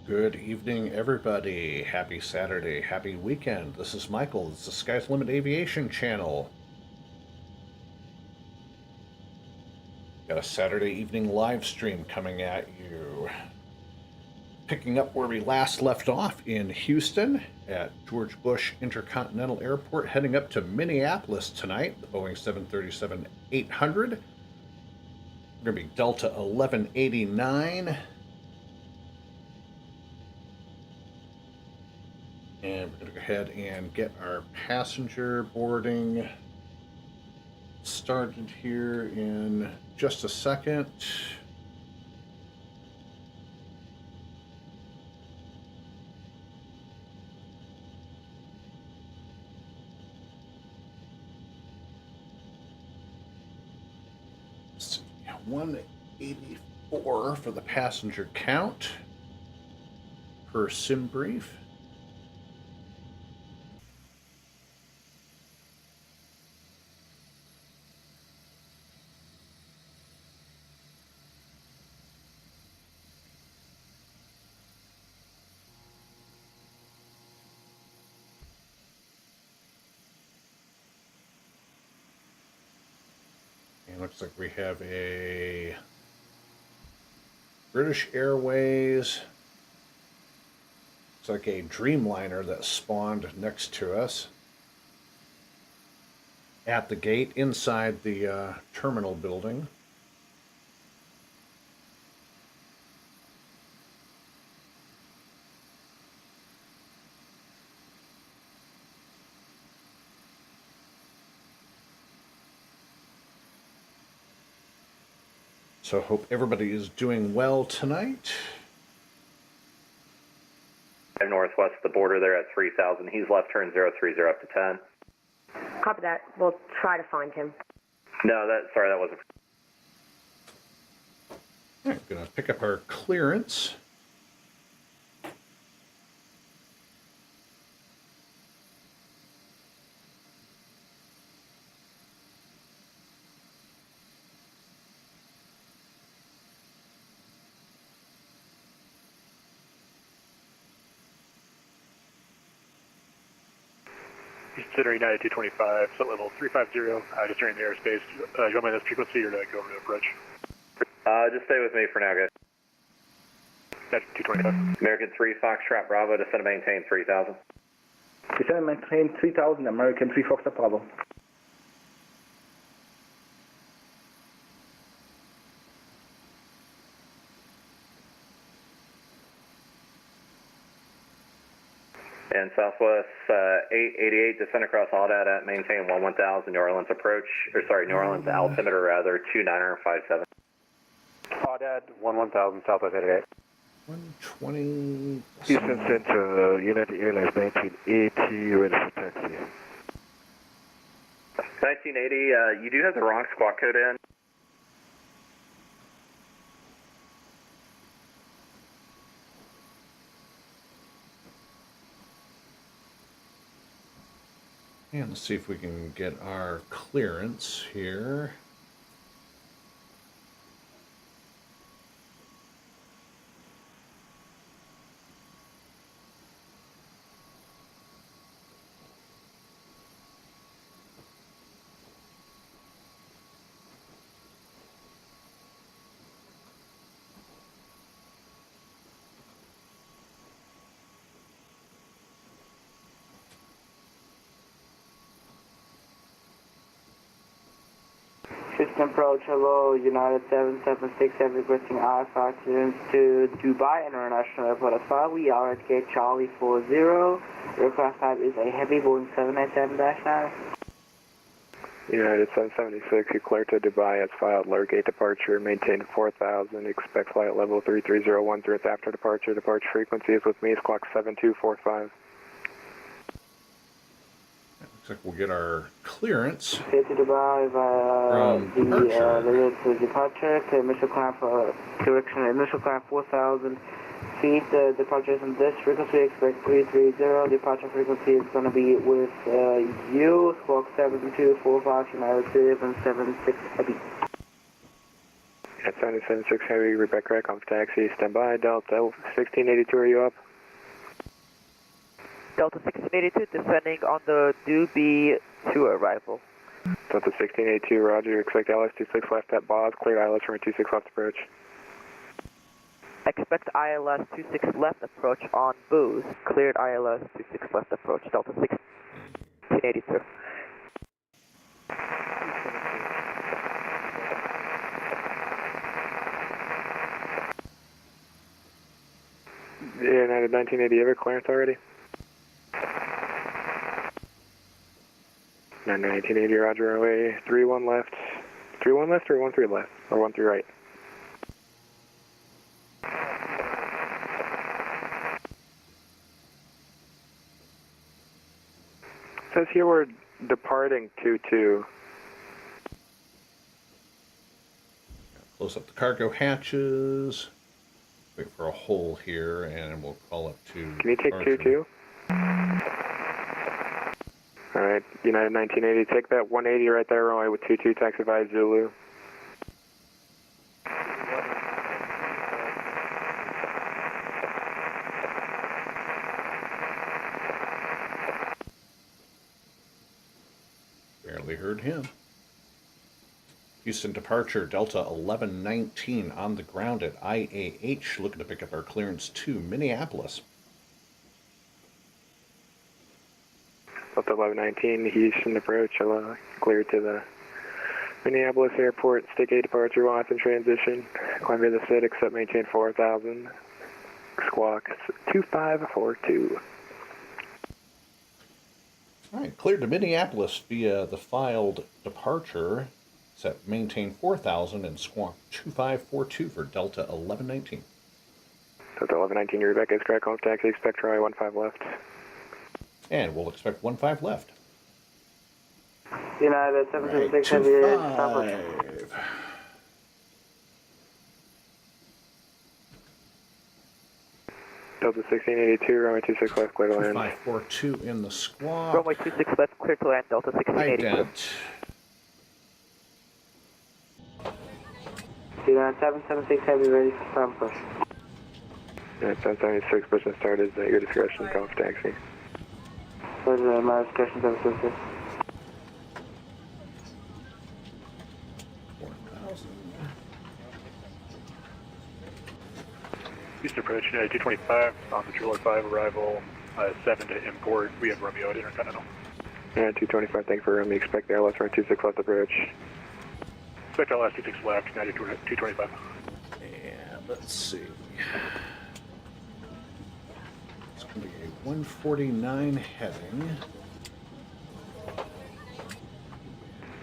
Good evening, everybody. Happy Saturday, happy weekend. This is Michael. It's the Sky's Limit Aviation channel. Got a Saturday evening live stream coming at you. Picking up where we last left off in Houston at George Bush Intercontinental Airport, heading up to Minneapolis tonight, the Boeing 737-800. We're going to be Delta 1189. And we're going to go ahead and get our passenger boarding started here in just a second. Let's see, 184 for the passenger count per sim brief. Looks like we have a British Airways. It's like a Dreamliner that spawned next to us at the gate inside the terminal building. So hope everybody is doing well tonight. Northwest of the border there at 3000. He's left turn 030 up to 10. Copy that. We'll try to find him. No, sorry, that wasn't. All right, gonna pick up our clearance. Considering United 225, set level 350, just entering the airspace. Do you want me on this frequency or do I go over to approach? Just stay with me for now, guys. That's 225. American 3 Foxtrot Bravo, descend and maintain 3000. Descend and maintain 3000, American 3 Foxtrot Bravo. And Southwest 888, descend across Audit at maintain 1000, New Orleans approach, or sorry, New Orleans altimeter rather, 2957. Audit 1000, Southwest 888. 120. Houston Central, United Airlines 1980, ready for taxi. 1980, you do have the wrong squawk code in. And let's see if we can get our clearance here. Houston approach, hello, United 7767 requesting IFR clearance to Dubai International Airport as far. We are at gate Charlie 40. Aircraft type is a heavy Boeing 787-9. United 776, you clear to Dubai as filed, lower gate departure, maintain 4000, expect flight level 3301 after departure. Departure frequency is with me, squawk 7245. Looks like we'll get our clearance. Clear to Dubai via the departure, initial climb for correction, initial climb 4000 feet. Departure is in this frequency, expect 330. Departure frequency is going to be with you, squawk 7245, United 776 Heavy. At 776 Heavy, Rebecca, come for taxi, stand by. Delta 1682, are you up? Delta 1682 descending on the Doobie to arrival. Delta 1682, roger. Expect ILS 26 left at Boz. Cleared ILS from 26 left approach. Expect ILS 26 left approach on Booze. Cleared ILS 26 left approach. Delta 1682. United 1980, ever clearance already? 1980, roger, runway 31 left. 31 left or 13 left? Or 13 right? It says here we're departing 22. Close up the cargo hatches. Wait for a hole here, and we'll call up to... Can you take 22? Alright, United 1980, take that 180 right there, runway with 22, taxi via Zulu. Barely heard him. Houston departure, Delta 1119 on the ground at IAH, looking to pick up our clearance to Minneapolis. Delta 1119, Houston approach, clear to the Minneapolis airport, stick 8 departure, Watson transition, climb via the SID, except maintain 4000, squawk 2542. All right, cleared to Minneapolis via the filed departure. Set maintain 4000 and squawk 2542 for Delta 1119. Delta 1119, Rebecca is correct. Home taxi, expect runway 15 left. And we'll expect 15 left. United 776 Heavy, stop. Delta 1682, runway 26 left, clear to land. 2542 in the squawk. Runway 26 left, clear to land, Delta 1682. Ident. United 776 Heavy, ready for stop push. United 776, push and start is at your discretion, call for taxi. Roger, my discretion 776. 4000. Houston approach, United 225 on the Driller 5 arrival, 7 to import. We have Romeo at Intercontinental. United 225, thank you for room. You expect the ILS from 26 left approach. Expect LS 26 left, United 225. And let's see. It's going to be a 149 heading.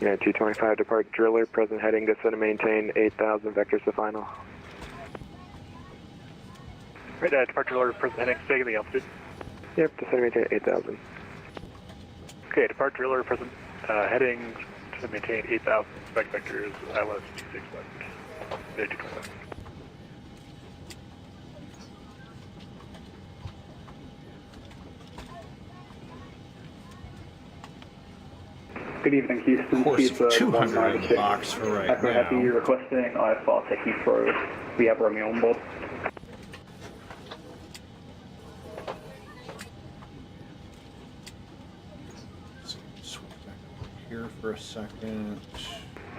United 225, depart Driller, present heading, descend and maintain 8000, vectors to final. Right, depart Driller, present heading, stay the altitude. Yep, descend and maintain 8000. Okay, depart Driller, present heading to maintain 8000, spec vectors, ILS 26 left, United 225. Good evening, Houston. Course Here's 200 in the box for right Echo now. Heavy requesting IFR to Heathrow. We have Romeo on board. Let's see, switch back over here for a second.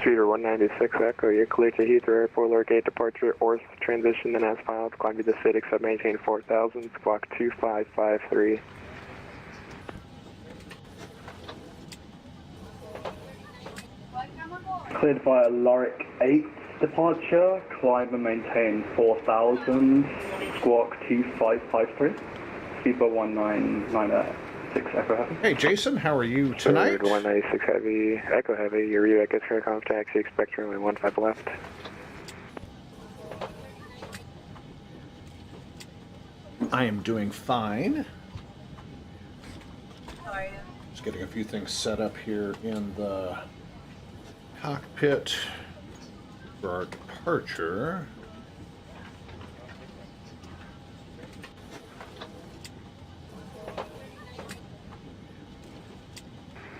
Streeter 196 Echo, you're clear to Heathrow Airport, lower gate departure, ORS transition, then as filed, climb to the SID, except maintain 4000, squawk 2553. Cleared via Lorik 8 departure, climb and maintain 4000, squawk 2553, speedboat 1996 Echo Heavy. Hey, Jason, how are you tonight? Streeter 196 Heavy, Echo Heavy, your Rebecca is correct, home taxi, expect runway 15 left. I am doing fine. Just getting a few things set up here in the cockpit for our departure.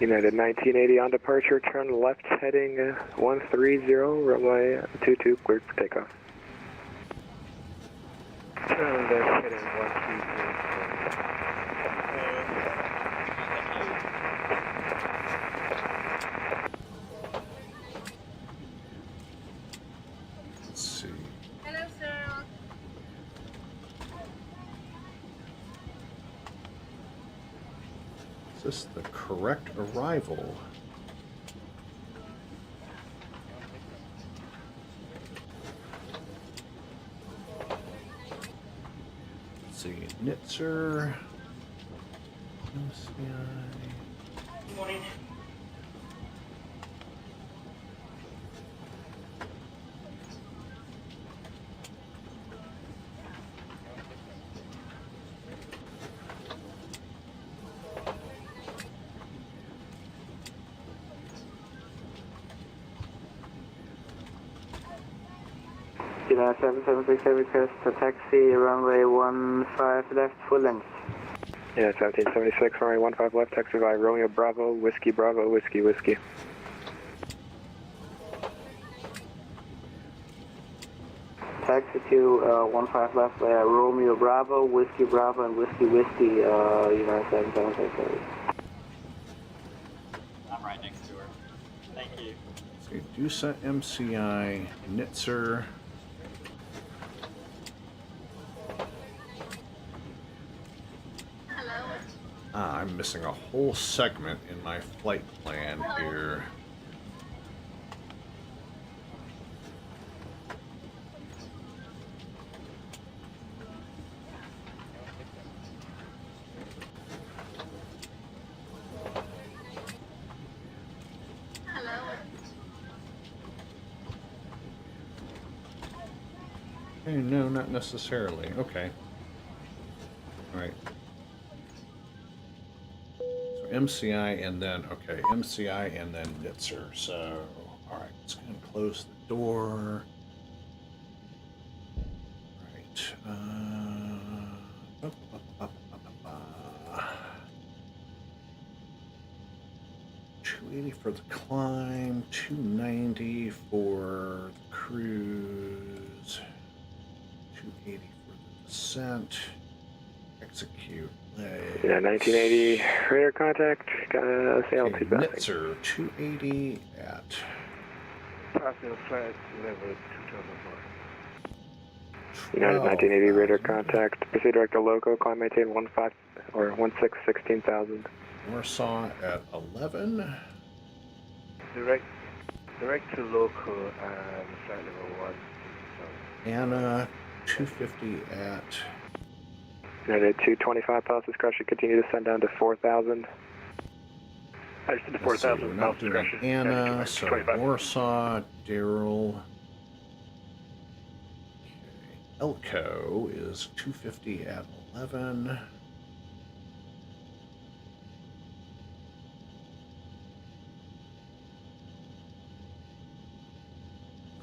United 1980 on departure, turn left heading 130, runway 22, cleared for takeoff. Turn left heading 130. Let's see. Hello, sir. Is this the correct arrival? Let's see. Nitzer. MCI. Good morning. United 7767 request a taxi, runway 15 left, full length. Yeah, 1776, runway 15 left, taxi by Romeo Bravo, Whiskey Bravo, Whiskey Whiskey. Taxi to 15 left, Romeo Bravo, Whiskey Bravo, and Whiskey Whiskey, United 7767. I'm right next to her. Thank you. So DUSA MCI Nitzer. Hello. I'm missing a whole segment in my flight plan here. Hello. Hey, no, not necessarily. Okay. All right. So MCI and then, okay, MCI and then Nitzer. So, all right, let's go and close the door. All right. 280 for the climb, 290 for the cruise, 280 for the descent. Execute. Yeah, 1980 radar contact, say altitude bounding. Nitzer 280 at Passing flight level 2004. United 1980 radar 12,000. contact, proceed direct to loco, climb maintain 15 or 16,000. Warsaw at 11. Direct to local and flight level 1. Anna 250 at United 225 pulse discretion, continue to send down to 4,000. I just did the let's see, 4,000 we're miles not doing discretion. Anna, so 25. Warsaw, Daryl. Okay. Elko is 250 at 11.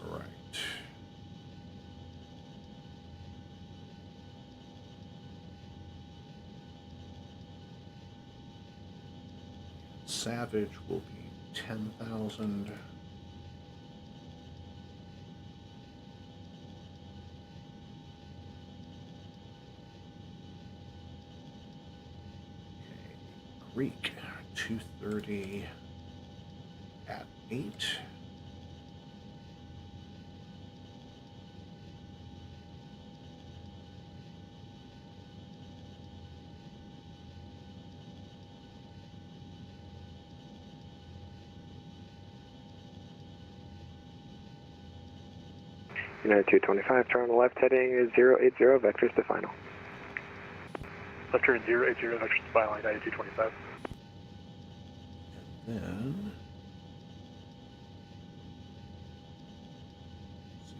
All right. Savage will be 10,000. Greek 230 at 8. United 225, turn left heading is 080, vectors to final. Left turn 080, vectors to final, United 225. And then let's see.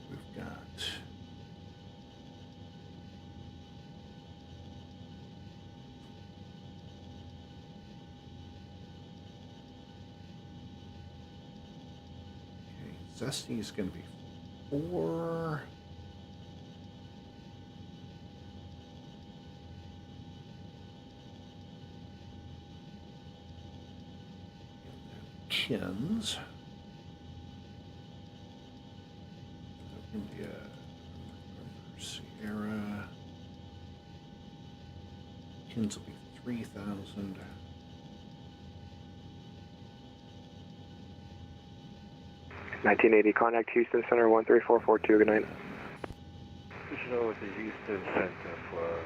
We've got Zesty is going to be 4. Kins. India, Sierra. Kins will be 3,000. $1980, contact Houston Center 13442, good night. Additional with the Houston Center for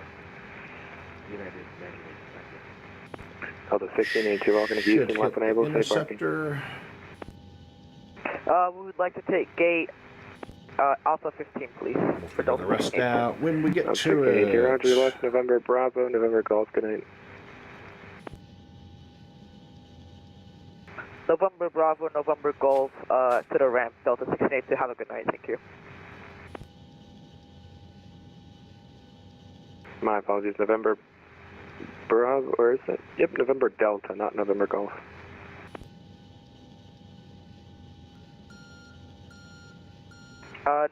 United 98. Delta 1682, welcome to Houston, left unable, safe parking. Interceptor. We would like to take gate Alpha 15, please. We'll figure the rest out when we get to 1682, it. Roger, left November Bravo, November Golf, good night. November Bravo, November Golf, to the ramp, Delta 1682. Have a good night, thank you. My apologies, November Bravo, or is it? Yep, November Delta, not November Golf.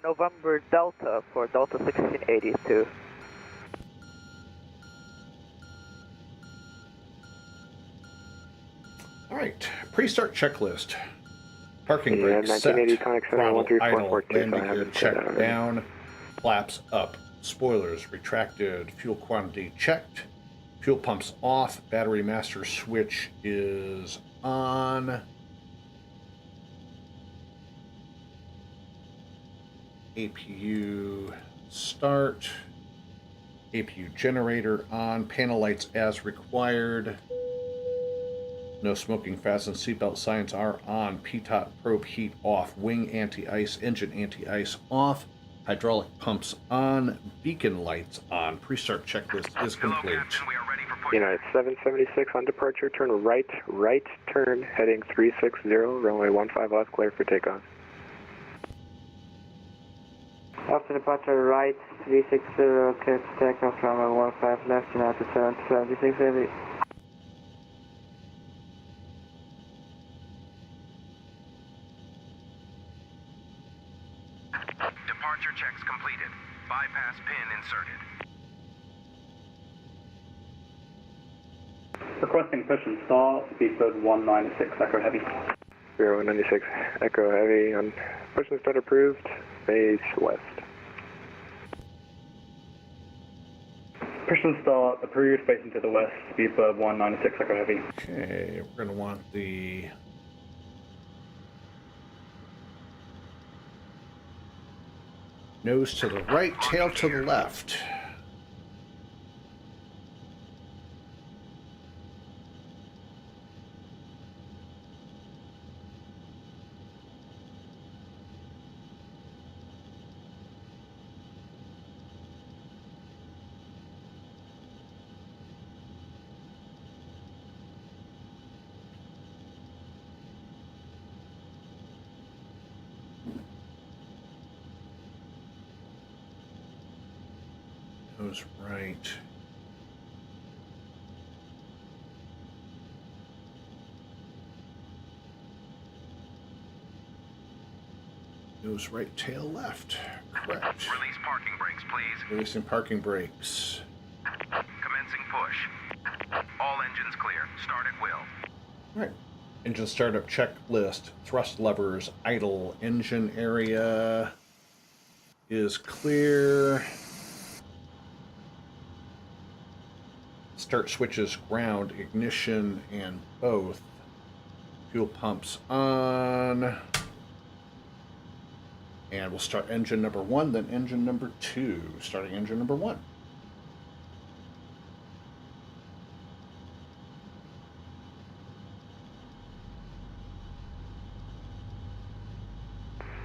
November Delta for Delta 1682. All right, pre-start checklist. Parking Yeah, brakes set, 1980 Connect Center, throttle idle, 13442, landing I gear haven't check said that down, flaps up, spoilers retracted, fuel quantity checked, fuel pumps off, battery master switch is on. APU start, APU generator on, panel lights as required. No smoking, fasten seatbelt signs are on. PTOT probe heat off. Wing anti-ice, engine anti-ice off. Hydraulic pumps on. Beacon lights on. Pre-start checklist is complete. United 776 on departure, turn right turn, heading 360, runway 15 left, clear for takeoff. After departure, right 360, clear to takeoff, runway 15 left, United 776 Heavy. Departure checks completed. Bypass pin inserted. Requesting push and start, speedbird 196, Echo Heavy. 0196, Echo Heavy on push and start approved, face west. Push and start, approved, facing to the west, speedbird 196, Echo Heavy. Okay, we're going to want the nose to the right, tail to the left. Nose right. Nose right, tail left. Correct. Release parking brakes, please. Releasing parking brakes. Commencing push. All engines clear. Start at will. All right. Engine startup checklist. Thrust levers idle. Engine area is clear. Start switches ground, ignition, and both. Fuel pumps on. And we'll start engine number 1, then engine number 2. Starting engine number 1.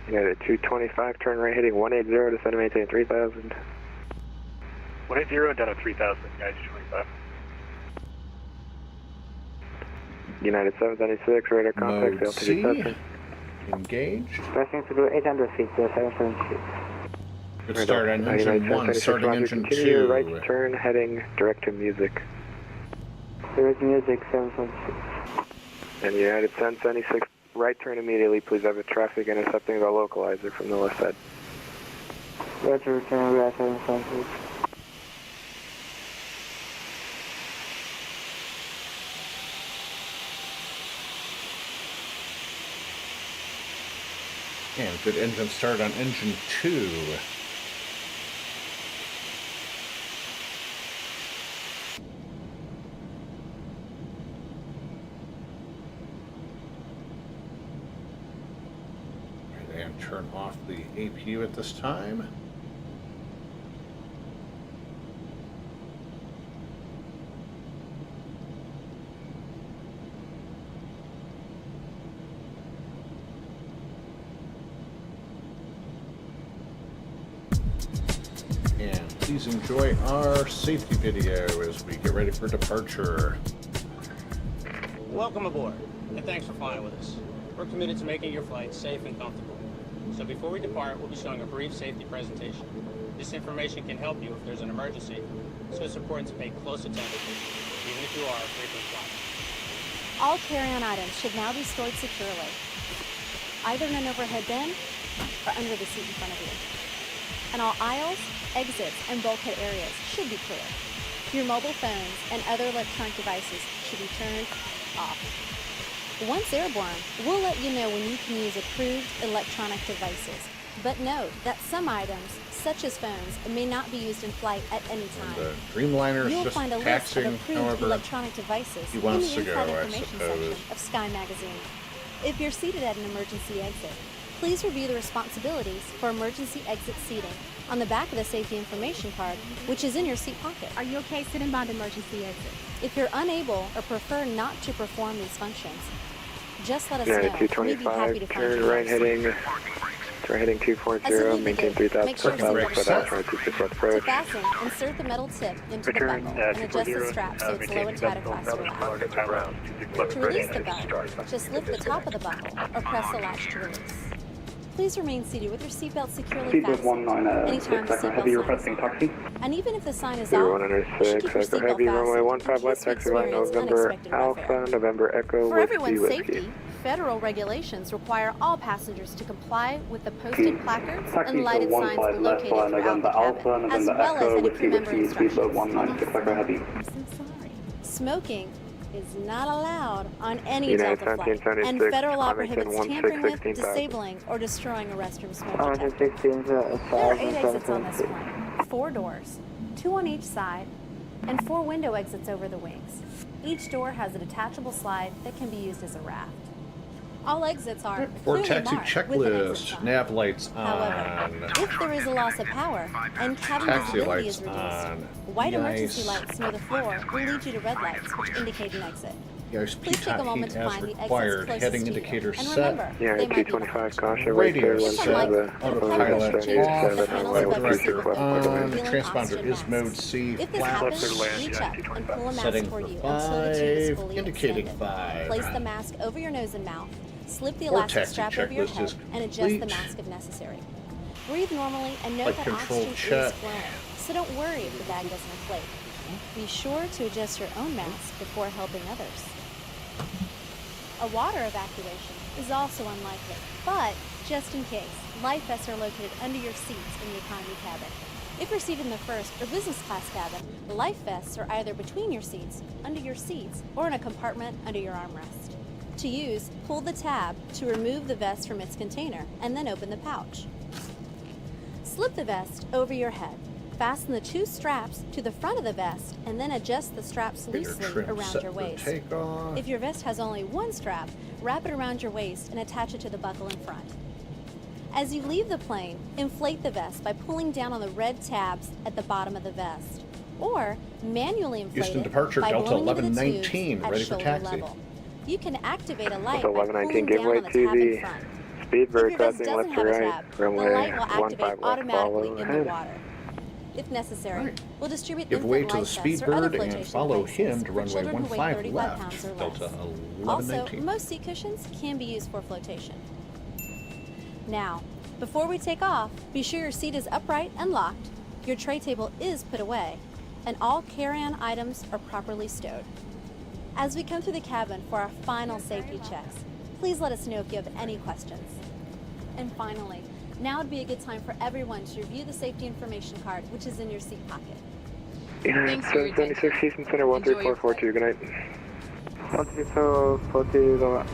United 225, turn right heading 180, descend and maintain 3000. 180 down to 3000, United 225. United 776, radar contact, Mode C. altitude Engaged. Passing through 800 feet, 776. Good start on engine 1, starting engine 2. Right turn heading direct to music. Direct music, 776. And United 776, right turn immediately, please have a traffic intercepting the localizer from the left side. Roger, return right 776. And good engine start on engine 2. And turn off the APU at this time. And please enjoy our safety video as we get ready for departure. Welcome aboard, and thanks for flying with us. We're committed to making your flight safe and comfortable. So before we depart, we'll be showing a brief safety presentation. This information can help you if there's an emergency, so it's important to pay close attention, even if you are a frequent flyer. All carry-on items should now be stored securely, either in an overhead bin or under the seat in front of you. And all aisles, exits, and bulkhead areas should be clear. Your mobile phones and other electronic devices should be turned off. Once airborne, we'll let you know when you can use approved electronic devices. But note that some items, such as phones, may not be used in flight at any time. The Dreamliner is You'll just find a list taxing of approved however electronic devices he in wants the to Inside go, I Information suppose. section of Sky Magazine. If you're seated at an emergency exit, please review the responsibilities for emergency exit seating on the back of the safety information card, which is in your seat pocket. Are you okay sitting by the emergency exit? If you're unable or prefer not to perform these functions, just let us know. United We'd be happy 225, to find turn you right elsewhere. heading. Turn heading 240, As you leave the maintain gate, 3000 make sure to south, zip but your out, seat. 26 left To approach. fasten, insert the metal tip into the Return, buckle and adjust the 240, strap so it's low maintain and tight 2000 across your south, lap. To release the belt, start. just lift the top of the buckle or press the latch to release. Please remain seated with your seatbelt securely Speedbird fastened 196, anytime the Echo seatbelt Heavy sign is requesting on. taxi. And even if the sign is Zero off, you should 106, keep your Echo seatbelt Heavy, runway fastened 15 in case left, we taxi line experience November unexpected Alpha, weather. November Echo, For Whiskey, everyone's Whiskey. safety, federal regulations require all passengers to comply with the posted placards Taxi and to lighted signs 15 left, located fly throughout the November Alpha, cabin, as November well as Echo, any Whiskey, crew member Whiskey, Speedbird instructions. 196, Echo Heavy. I'm so sorry. Smoking is not allowed on any United Delta flight, and 1776, federal law Clemington prohibits tampering with, 16,000. disabling, or destroying a restroom smoke Clemington detector. 16, There are 8 exits on this plane, 4 doors, 2 on each side, and 4 window exits over the wings. Each door has a detachable slide that can be used as a raft. All exits are For clearly taxi marked with an exit checklist, sign. nav lights However, on. if there is a loss of power and cabin Taxi visibility lights is reduced, on. white emergency De-ice. lights near the floor will lead you to red lights, which indicate an exit. Yes, Please take a moment heat to as find the exits required. closest Heading to you. indicator And set. remember, they United might be 225, behind caution, Radio wait It's clear, unlikely 17, that the Autopilot temperature changes off. the panels runway above your 13 seat left, will clear. On. reveal Transponder oxygen is masks. mode C. If this Flaps. happens, land, reach yeah, up and pull a mask Setting for for you until the tube is 5. fully Indicating extended. 5. Place the mask over your nose and mouth. Slip the Or elastic taxi strap over your checklist head is and adjust the complete. mask if necessary. Breathe normally and note Flight that control oxygen check. is flowing, so don't worry if the bag doesn't inflate. Be sure to adjust your own mask before helping others. A water evacuation is also unlikely, but just in case, life vests are located under your seats in the economy cabin. If you're seated in the first or business class cabin, the life vests are either between your seats, under your seats, or in a compartment under your armrest. To use, pull the tab to remove the vest from its container and then open the pouch. Slip the vest over your head. Fasten the 2 straps to the front of the vest and then adjust the straps loosely Trim around set your for waist. takeoff. If your vest has only 1 strap, wrap it around your waist and attach it to the buckle in front. As you leave the plane, inflate the vest by pulling down on the red tabs at the bottom of the vest, or manually inflate Houston it departure, by Delta blowing into the 1119, tubes at ready for shoulder taxi. level. You can activate a light Delta by pulling 1119, give down way on the to tab in the front. Speedbird, If your vest passing doesn't left to have a right, tab, the runway light will 15 activate left, automatically follow in the ahead. water. If necessary, Right. we'll distribute Give infant way to the life vests or other Speedbird and flotation follow devices him to for runway children who weigh 15 35 pounds left. or less. Delta Also, 1119. most seat cushions can be used for flotation. Now, before we take off, be sure your seat is upright and locked, your tray table is put away, and all carry-on items are properly stowed. As we come through the cabin for our final safety checks, please let us know if you have any questions. And finally, now would be a good time for everyone to review the safety information card, which is in your seat pocket. United 776, Houston Center 13442, good night. 13442, go on.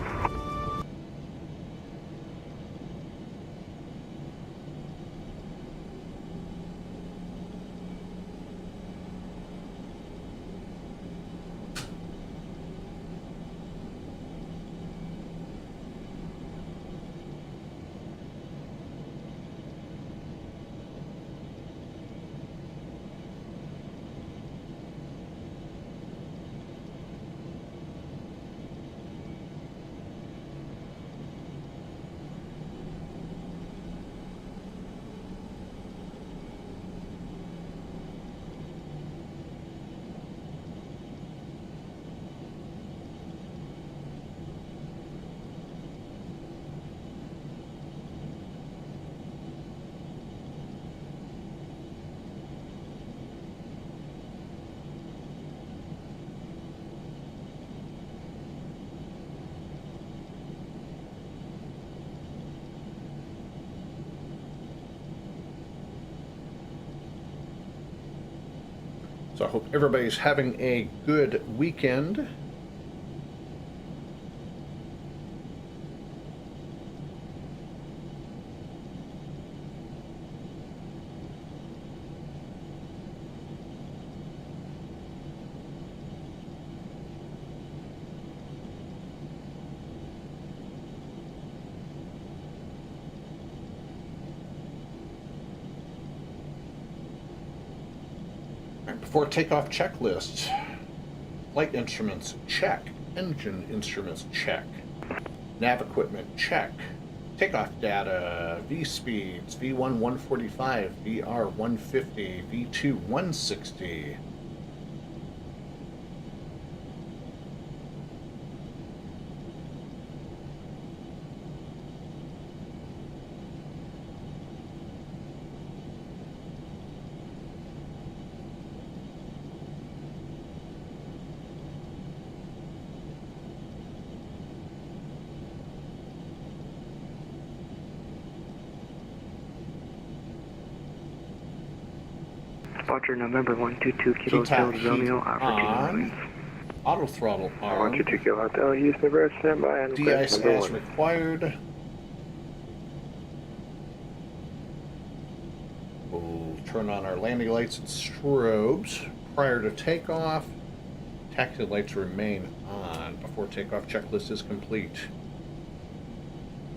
So I hope everybody's having a good weekend. Before takeoff checklists, flight instruments, check. Engine instruments, check. Nav equipment, check. Takeoff data, V speeds, V1 145, VR 150, V2 160. Departure November 122 Kilo Hotel Romeo, on. Auto throttle on. 122 Kilo Hotel, Houston, Nebraska, standby. And De-ice as required. We'll turn on our landing lights and strobes prior to takeoff. Taxi lights remain on before takeoff checklist is complete.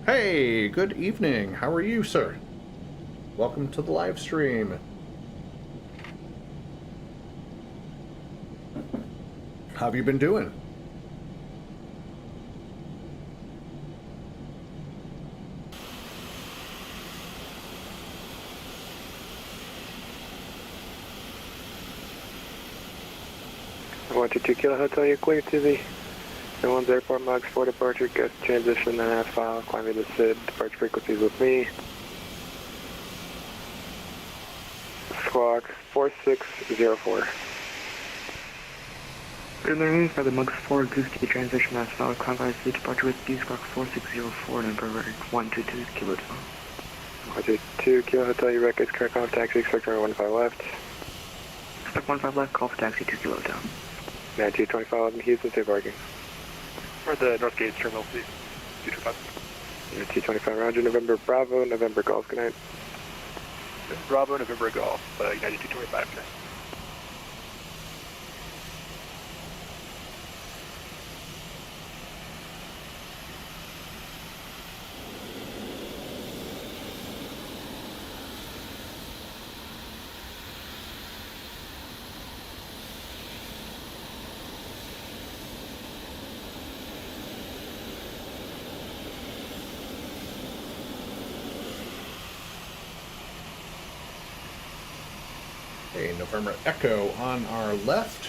Hey, good evening. How are you, sir? Welcome to the live stream. How have you been doing? I want you to Kilo Hotel, you're clear to the N1's airport mugs for departure, guest transition, and ass file, climbing the SID, departure frequencies with me. Squawk 4604. Preliminaries by the MUGS 4 Goose Key transition as followed. Convoy SID departure with D Squawk 4604 and November 122 Kilo Hotel. 122 Kilo Hotel, your record is correct on taxi, expect runway 15 left. Expect 15 left, call for taxi 2 Kilo Hotel. 9225 Houston, safe parking. For the North Gate Terminal C, 225. 225 Roger, November Bravo, November Golf, good night. Bravo, November Golf, United 225, good night. Okay, November Echo on our left.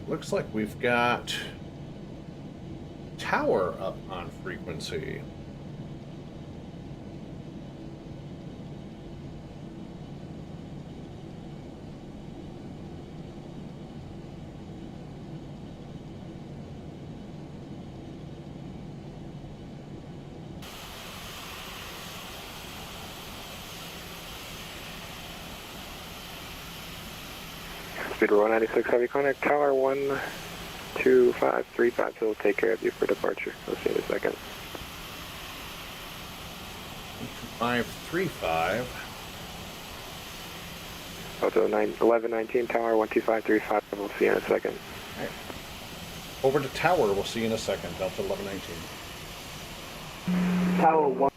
Looks like we've got tower up on frequency. Speed 196, heavy contact, tower 12535, so we'll take care of you for departure. We'll see you in a second. 535. Hotel 1119, tower 12535, we'll see you in a second. All right. Over to tower, we'll see you in a second, Delta 1119. Tower 1.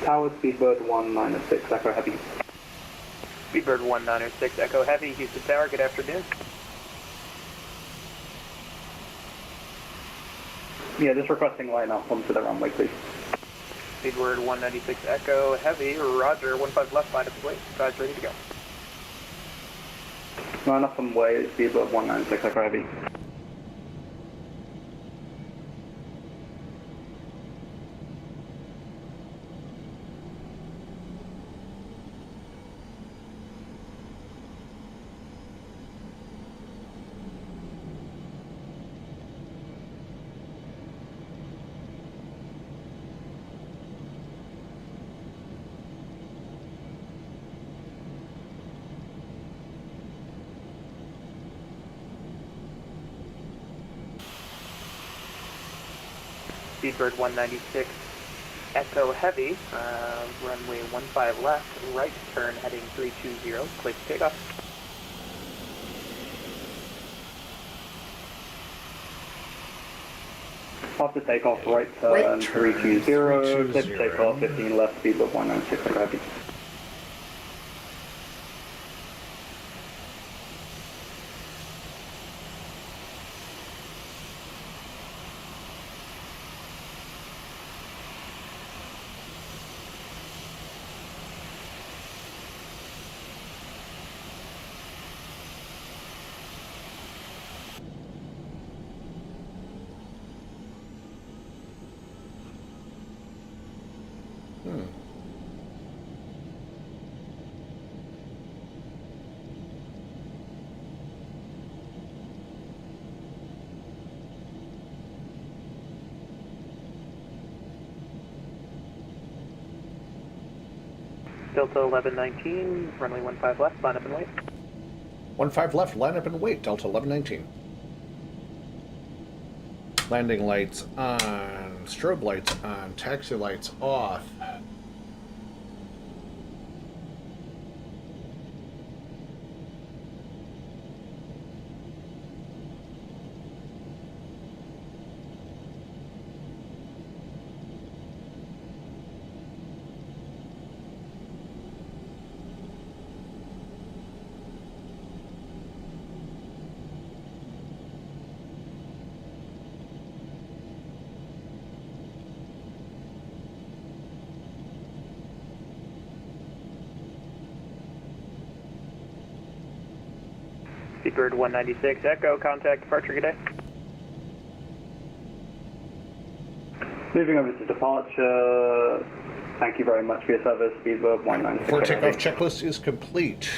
Tower, Speedbird 196, Echo Heavy. Speedbird 196, Echo Heavy, Houston Tower, good afternoon. Yeah, just requesting line up onto the runway, please. Speedbird 196, Echo Heavy, Roger, 15 left, line up wait, guys ready to go. Line up and way, Speedbird 196, Echo Heavy. Speedbird 196, Echo Heavy, runway 15 left, right turn heading 320, clear for takeoff. After takeoff, right turn 320, clear for takeoff, 15 left, Speedbird 196, Echo Heavy. Delta 1119, runway 15 left, line up and wait. 15 left, line up and wait, Delta 1119. Landing lights on, strobe lights on, taxi lights off. Speedbird 196, Echo, contact departure, good day. Moving over to departure, thank you very much for your service, Speedbird 196. Before takeoff checklist is complete.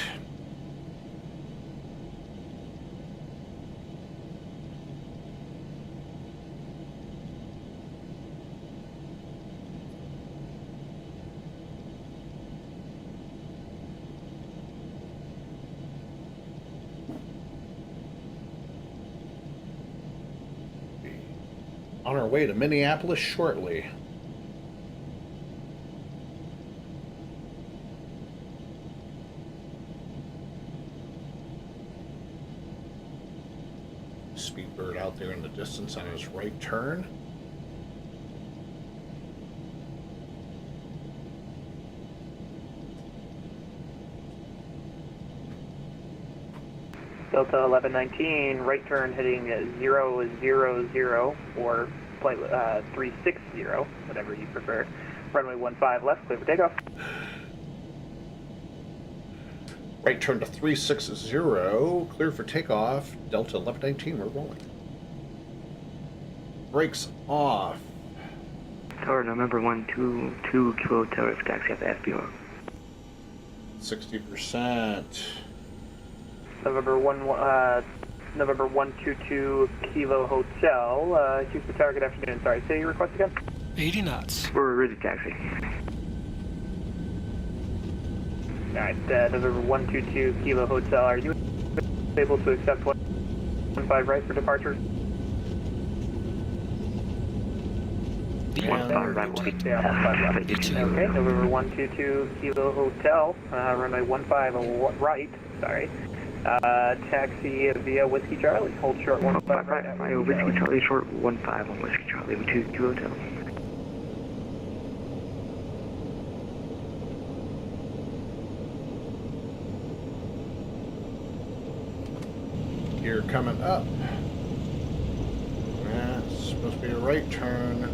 On our way to Minneapolis shortly. Speedbird out there in the distance on his right turn. Delta 1119, right turn heading 000 or flight 360, whatever you prefer. Runway 15 left, clear for takeoff. Right turn to 360, clear for takeoff. Delta 1119, we're rolling. Brakes off. Tower November 122 Kilo Tower for taxi at the FBR. 60%. November 122 Kilo Hotel, Houston Tower, good afternoon. Sorry, say your request again? 80 knots. We're ready to taxi. Alright, November 122 Kilo Hotel, are you able to accept 15 right for departure? One five right, one. Okay, November 122 Kilo Hotel, runway 15 right, sorry. Taxi via Whiskey Charlie, hold short 15 right. Whiskey Charlie short 15 on Whiskey Charlie, 2 Hotel. here coming up. That's supposed to be a right turn.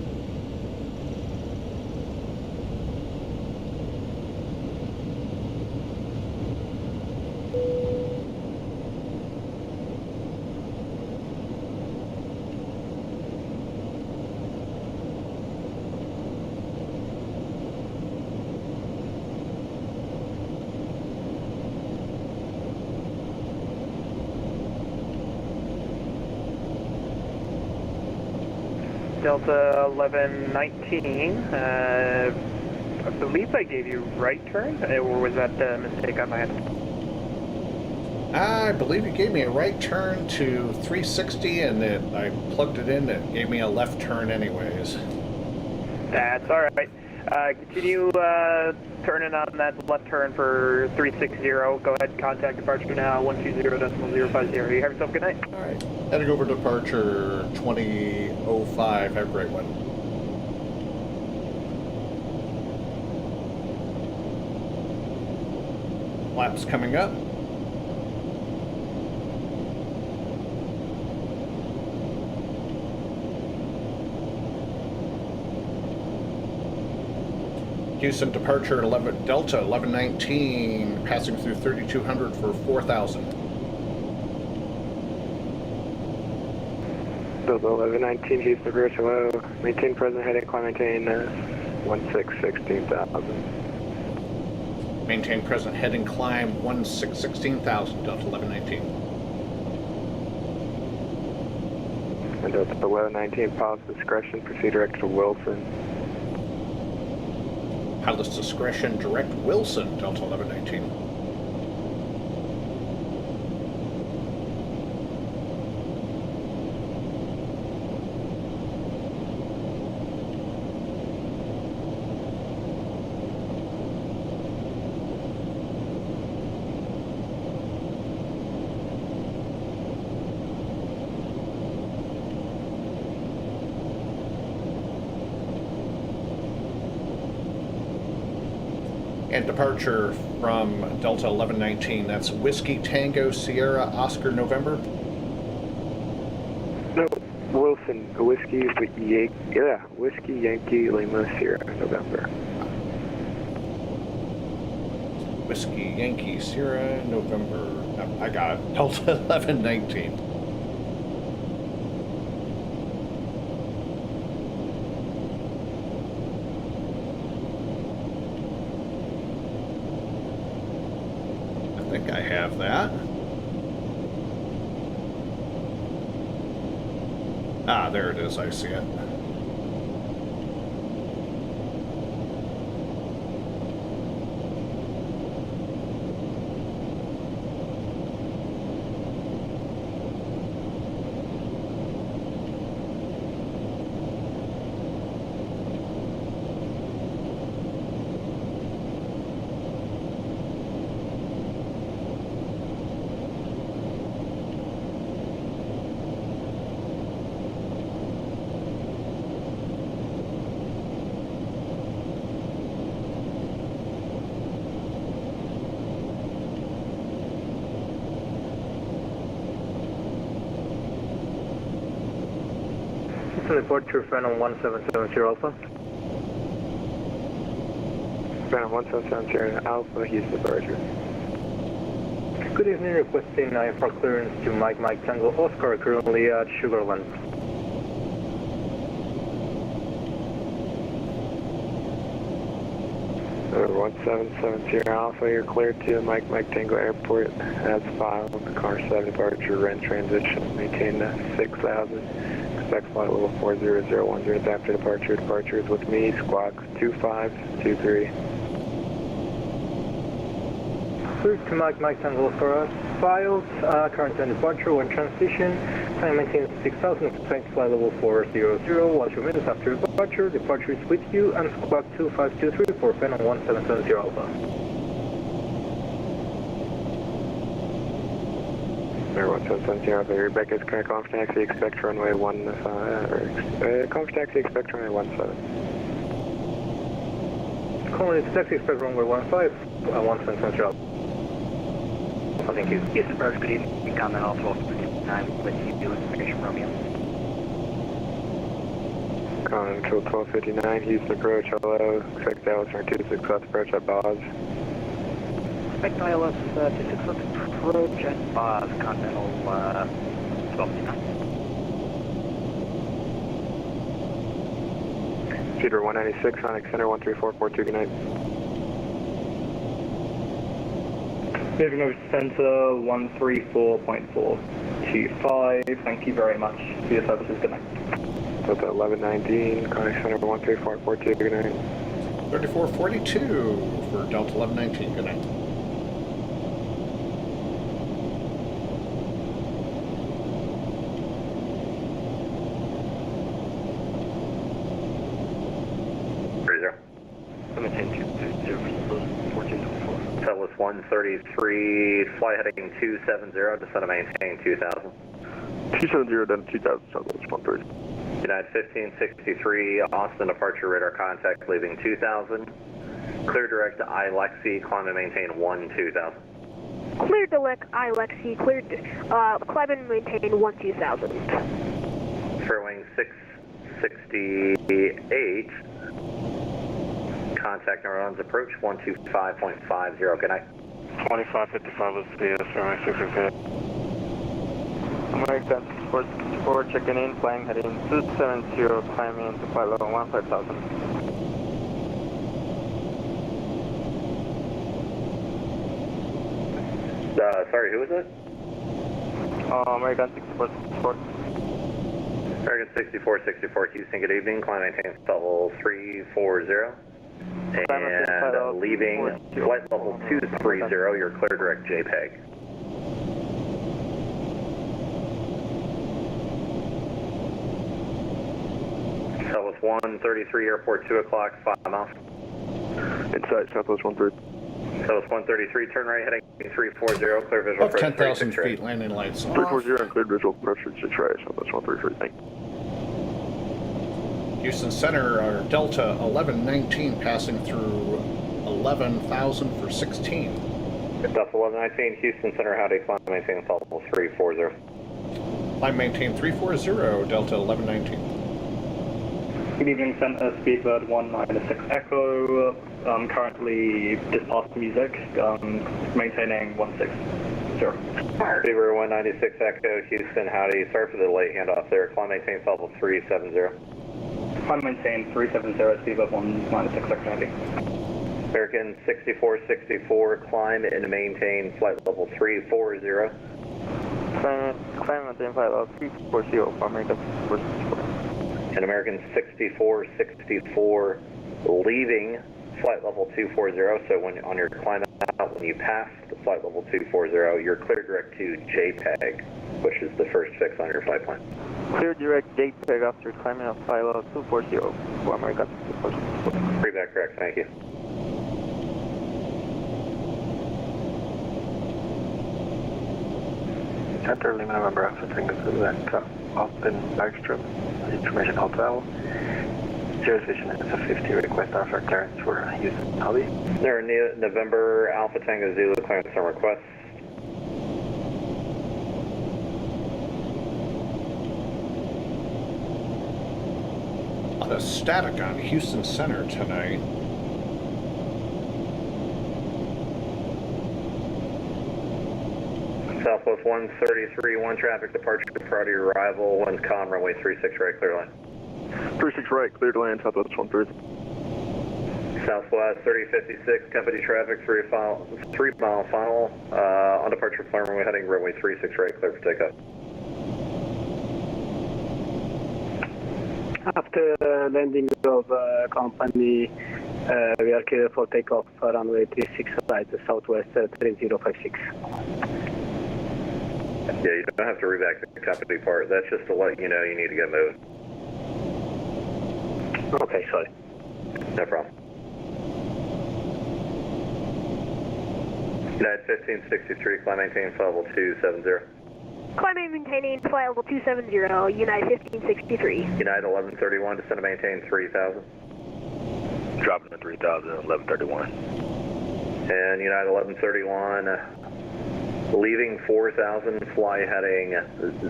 Delta 1119, I believe I gave you right turn, or was that a mistake on my end? I believe you gave me a right turn to 360, and then I plugged it in and it gave me a left turn anyways. That's all right. Continue turning on that left turn for 360. Go ahead and contact departure now, 120.050. You have yourself a good night. All right. Heading over departure 2005. Have a great one. Flaps coming up. Houston departure Delta 1119, passing through 3200 for 4,000. Delta 1119, Houston approach, hello. Maintain present heading, climb, maintain 16,000. Maintain present heading, climb 16,000, Delta 1119. And Delta 1119, pilot's discretion, proceed direct to Wilson. Pilot's discretion, direct Wilson, Delta 1119. And departure from Delta 1119, that's Whiskey Tango Sierra Oscar November? No, Wilson, Whiskey Yankee Lima Sierra November. Whiskey Yankee Sierra November. I got it. Delta 1119. I think I have that. Ah, there it is. I see it. Departure Phantom 1770 Alpha. Phantom 1770 Alpha, Houston departure. Good evening, requesting IFR clearance to Mike Tango Oscar, currently at Sugarland. Number 1770 Alpha, you're cleared to Mike Tango Airport as filed. Car 7 departure, rent transition, maintain 6,000. Expect flight level 40010 after departure. Departure is with me, squawk 2523. Cleared to Mike Tango for us. Filed, current and departure, when transition. Time maintain 6,000, expect flight level 400. Watch your minutes after departure. Departure is with you, and squawk 2523 for Phantom 1770 Alpha. Number 1770 Alpha, Rebecca's current conference taxi, expect runway 15, conference taxi, expect runway 17. Conference taxi, expect runway 15, 1770 Alpha. Thank you. Yes, Bird, good evening. Comment all 12. 1259 with you, information Romeo. Calling control 1259, Houston approach, hello. Expect Dallas turn 26 left approach at Boz. Expect ILS 26 left approach at Boz, Continental 1259. Feeder 196, Sonic Center 13442, good night. Moving over to center 134.425. Thank you very much for your services. Good night. Delta 1119, Conic Center 13442, good night. 3442 for Delta 1119, good night. Telus 133, flight heading 270, descend to maintain 2000. 270 down to 2000, Southwest 130. United 1563, Austin departure radar contact leaving 2000. Clear direct to I-Lexi, climb and maintain 2000. Clear direct I-Lexi, climb and maintain 2000. Fairwing 668. Contact New Orleans approach 125.50. Good night. 2555 is the Fairwing 668. American 4 checking in, flying heading 270, climbing to flight level 15,000. Sorry, who is it? American 6464. American 6464, Houston, good evening. Climb maintain level 340. And leaving flight level 230, you're clear direct JPEG. Southwest 133, airport 2 o'clock, 5 miles. Inside, Southwest 130. Southwest 133, turn right heading 340, clear visual Above approach 10,000 36 right. feet, landing lights off. 340 and cleared visual approach 36 right, Southwest 133, thank you. Houston Center, our Delta 1119 passing through 11,000 for 16. Delta 1119, Houston Center, howdy, climb maintain level 340. Climb maintain 340, Delta 1119. Good evening, center, Speedbird 196 Echo. Currently just past music, maintaining 160. Speedbird 196 Echo, Houston, howdy. Sorry for the late handoff there. Climb maintain level 370. Climb maintain 370, Speedbird 196 Echo, howdy. American 6464, climb and maintain flight level 340. Climb maintain flight level 340 for American 6464. And American 6464, leaving flight level 240. So when on your climb out, when you pass the flight level 240, you're clear direct to JPEG, which is the first fix on your flight plan. Clear direct JPEG after climbing up flight level 240 for American 6464. Feedback correct, thank you. Center, Lima November Alpha Tango Select, Austin Bergstrom, information hotel. 0 Station is a 50, request offer clearance for Houston Hobby. There, November Alpha Tango Zulu, clearance and request. A lot of static on Houston Center tonight. Southwest 133, 1 traffic departure prior to your arrival, 1 con, runway 36 right, clear line. 36 right, clear to land, Southwest 130. Southwest 3056, company traffic, 3 mile final, on departure plan runway heading runway 36 right, clear for takeoff. After landing of company, we are clear for takeoff runway 36 right, Southwest 3056. Yeah, you don't have to reback the company part. That's just to let you know you need to get moving. Okay, sorry. No problem. United 1563, climb maintain flight level 270. Climb and maintaining flight level 270, United 1563. United 1131, descend to maintain 3000. Dropping to 3000, 1131. And United 1131, Leaving 4000, fly heading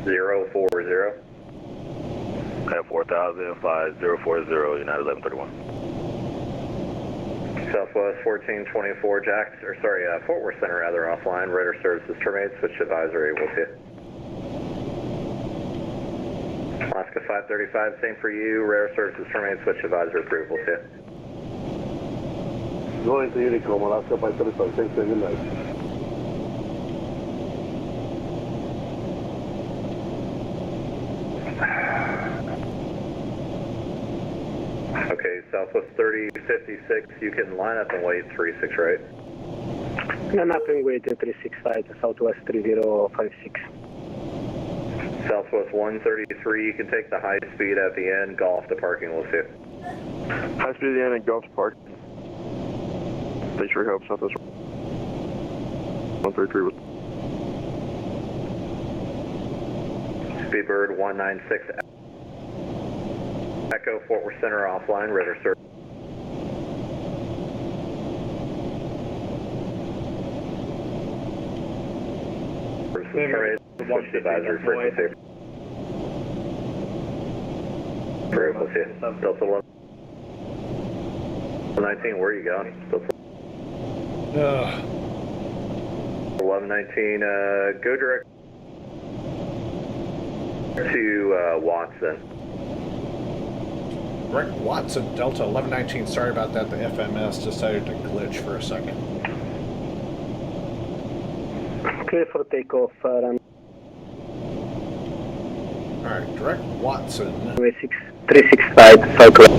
040. At 4000, fly 040, United 1131. Southwest 1424, Fort Worth Center rather offline. Radar services terminated. Switch advisory. We'll see you. Alaska 535, same for you. Radar services terminated. Switch advisory approved. We'll see you. Going to Unicom, Alaska 535, thanks and good night. Okay, Southwest 3056, you can line up and wait 36, right? Line up and wait 36 right, Southwest 3056. Southwest 133, you can take the high speed at the end, golf to parking, we'll see you. High speed at the end and golf to parking. Thanks for your help, Southwest 133 with Speedbird 196 Echo, Fort Worth Center offline, radar service. Switch advisory frequency. Approved, we'll see you. Delta 1119, where are you going? Delta 1119, go direct to Watson. Direct Watson, Delta 1119. Sorry about that. The FMS decided to glitch for a second. Clear for takeoff, run. Alright, direct Watson. 36 right, Southwest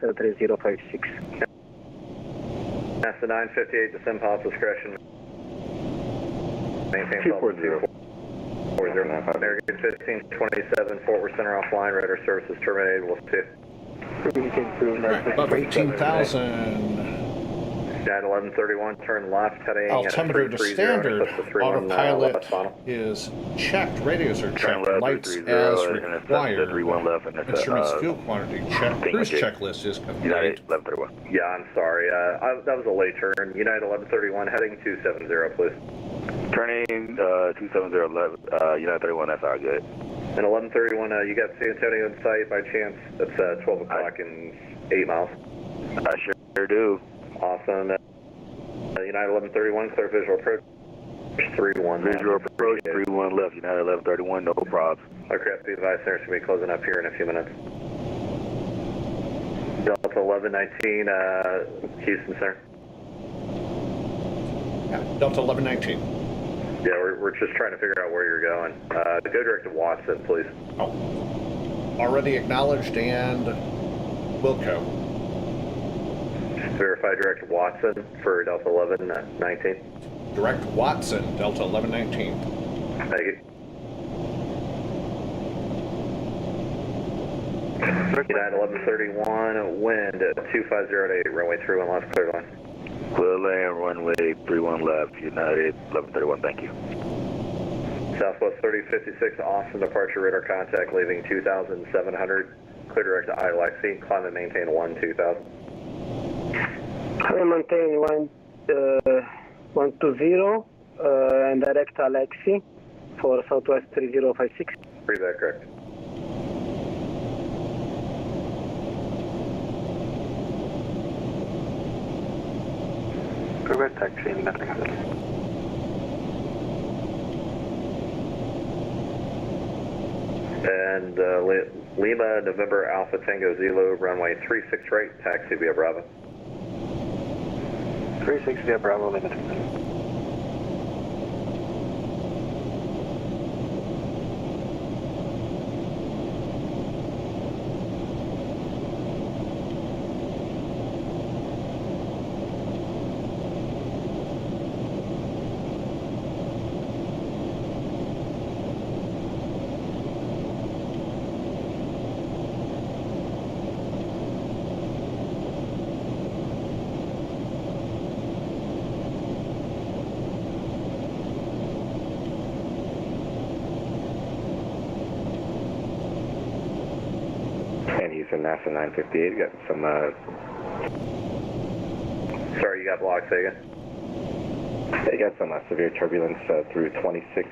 3056. NASA 958, descend pilot discretion. Maintain 240. American 1527, Fort Worth Center offline, radar services terminated, we'll see. Right, above 18,000. United 1131, turn left, heading altimeter to standard. Autopilot is checked. Radios are checked. Lights as required. Instruments fuel quantity checked. Cruise checklist is complete. United 1131. Yeah, I'm sorry. That was a late turn. United 1131, heading 270, please. Turning 270, United 31, that's all good. And 1131, you got San Antonio in sight by chance? That's 12 o'clock and 8 miles. I sure do. Awesome. United 1131, clear visual approach. 31. Visual approach, 31 left, United 1131, no probs. Okay, be advised, there's going to be closing up here in a few minutes. Delta 1119, Houston, sir. Yeah, Delta 1119. Yeah, we're just trying to figure out where you're going. Go direct to Watson, please. Oh. Already acknowledged and Wilco. Verify direct Watson for Delta 1119. Direct Watson, Delta 1119. Thank you. United 1131, wind 250 runway 31 left, clear line. Clear land, runway 31 left, United 1131, thank you. Southwest 3056, Austin departure radar contact, leaving 2,700, clear direct to ILXC, climb and maintain 2000. I maintain 120 and direct Alexi for Southwest 3056. Read that correct. Correct, taxi, nothing. And Lima, November Alpha Tango Zulu, runway 36 right, taxi via Bravo. 36 via Bravo, Lima. Houston, NASA 958, got some, sorry, you got blocked, say again? They got some severe turbulence through 26.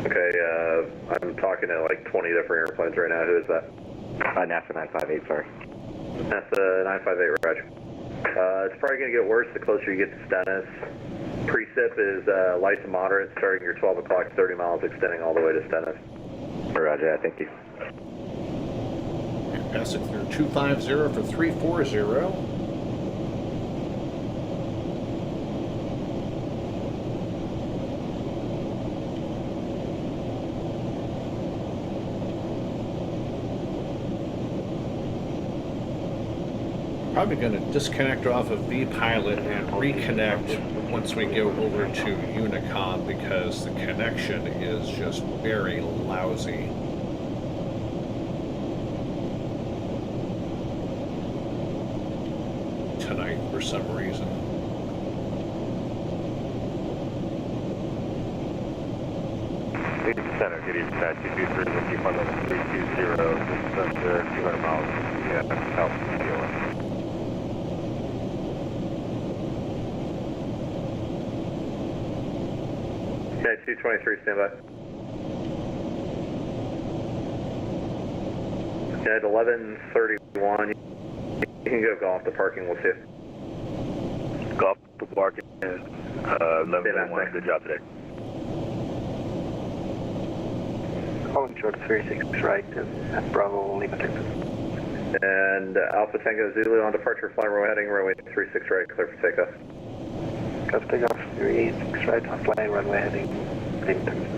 Okay, I'm talking to like 20 different airplanes right now. Who is that? NASA 958, sorry. NASA 958, roger. It's probably going to get worse the closer you get to Stennis. Precip is light to moderate, starting your 12 o'clock, 30 miles, extending all the way to Stennis. Roger, thank you. And passing through 250 for 340. Probably going to disconnect off of VPilot and reconnect once we go over to Unicom because the connection is just very lousy. Tonight for some reason. Center, good evening, 223 with you, level 320, just under 200 miles, south of Minneapolis. Okay, 223, stand by. At 11:31, you can go golf the parking, we'll see it. Golf the parking, 11:31, good job today. Calling short 36 right, and Bravo, Lima, Texas. And Alpha Tango Zulu on departure, flying runway heading, runway 36 right, clear for takeoff. Clear for takeoff, 36 right, on flying runway heading, Lima, Texas.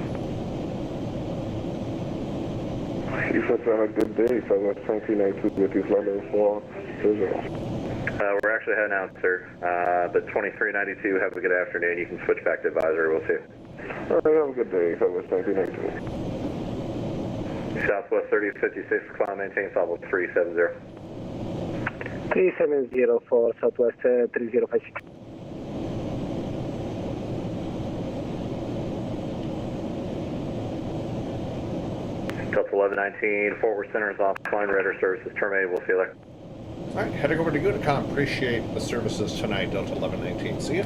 You said have a good day, Southwest 2392 with these London 420. We're actually heading out, sir. But 2392, have a good afternoon. You can switch back to advisory, we'll see you. All right, have a good day, Southwest 2392. Southwest 3056, climb, maintain, level 370. 370 for Southwest 3056. Delta 1119, forward center is offline, radar services terminated, we'll see you there. All right, heading over to Unicom. Appreciate the services tonight, Delta 1119. See ya.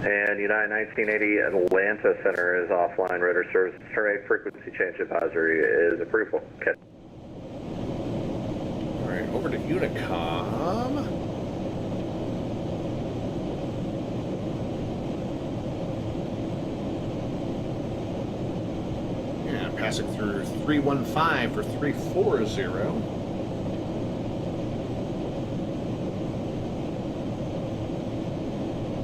And United 1980 Atlanta Center is offline, radar services terminated, frequency change advisory is approved. Okay. All right, over to Unicom. And passing through 315 for 340.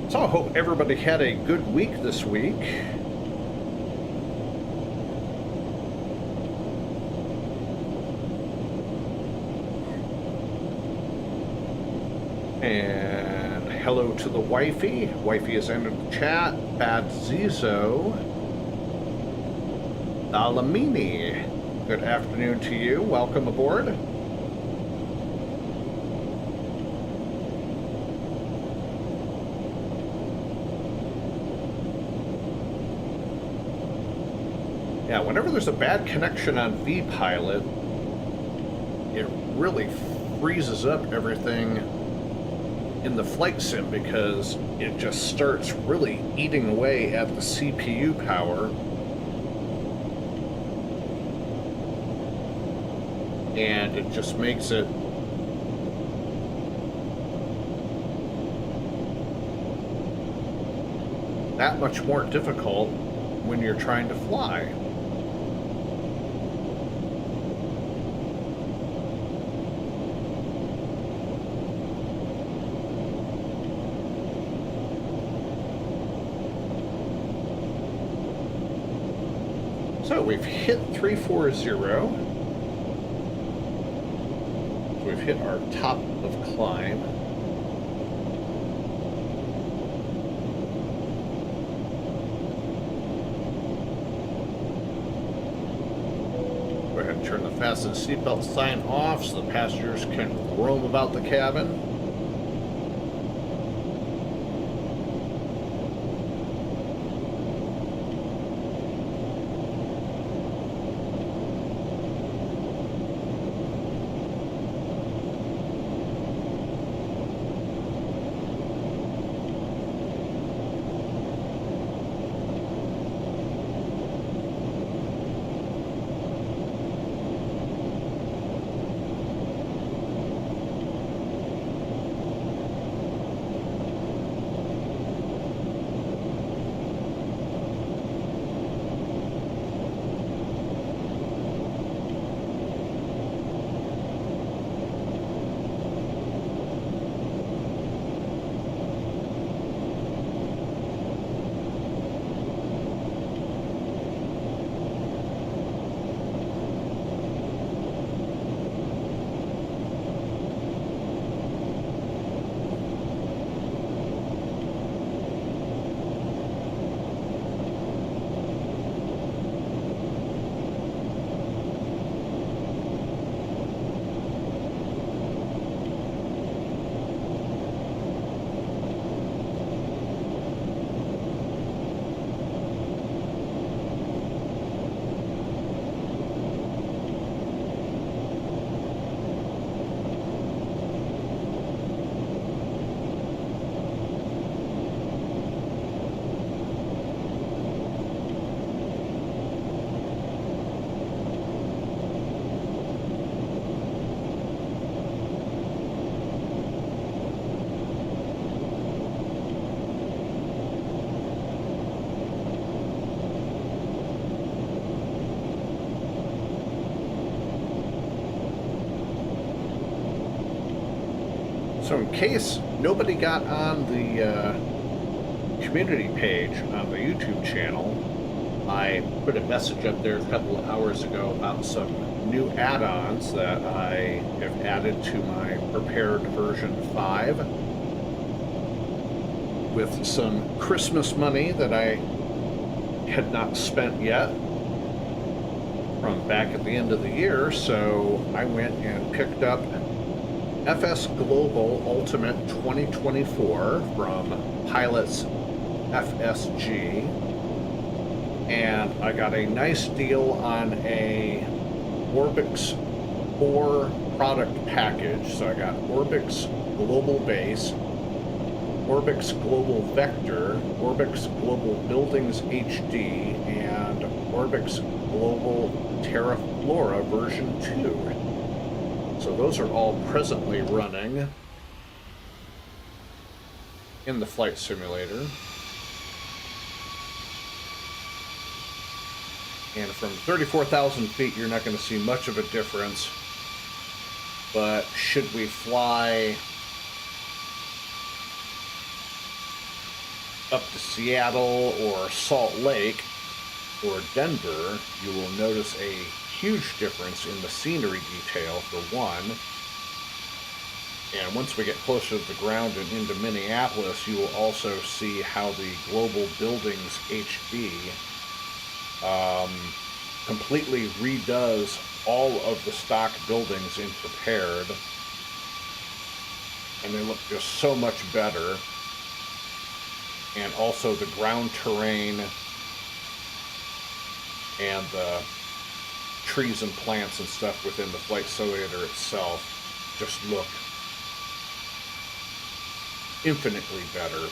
So I hope everybody had a good week this week. And hello to the wifey. Wifey has entered the chat. Bad Zizo. Alamini. Good afternoon to you. Welcome aboard. Yeah, whenever there's a bad connection on VPilot, it really freezes up everything in the flight sim because it just starts really eating away at the CPU power. And it just makes it that much more difficult when you're trying to fly. So we've hit 340. So we've hit our top of climb. Go ahead and turn the fasten seatbelt sign off so the passengers can roam about the cabin. So in case nobody got on the community page on the YouTube channel, I put a message up there a couple of hours ago about some new add-ons that I have added to my prepared version 5 with some Christmas money that I had not spent yet from back at the end of the year. So I went and picked up FS Global Ultimate 2024 from Pilots FSG, and I got a nice deal on a Orbix 4 product package. So I got Orbix Global Base, Orbix Global Vector, Orbix Global Buildings HD, and Orbix Global Terra Flora version 2. So those are all presently running in the flight simulator. And from 34,000 feet, you're not going to see much of a difference. But should we fly up to Seattle or Salt Lake or Denver, you will notice a huge difference in the scenery detail, for one. And once we get closer to the ground and into Minneapolis, you will also see how the Global Buildings HD completely redoes all of the stock buildings in prepared, and they look just so much better. And also the ground terrain and the trees and plants and stuff within the flight simulator itself just look infinitely better.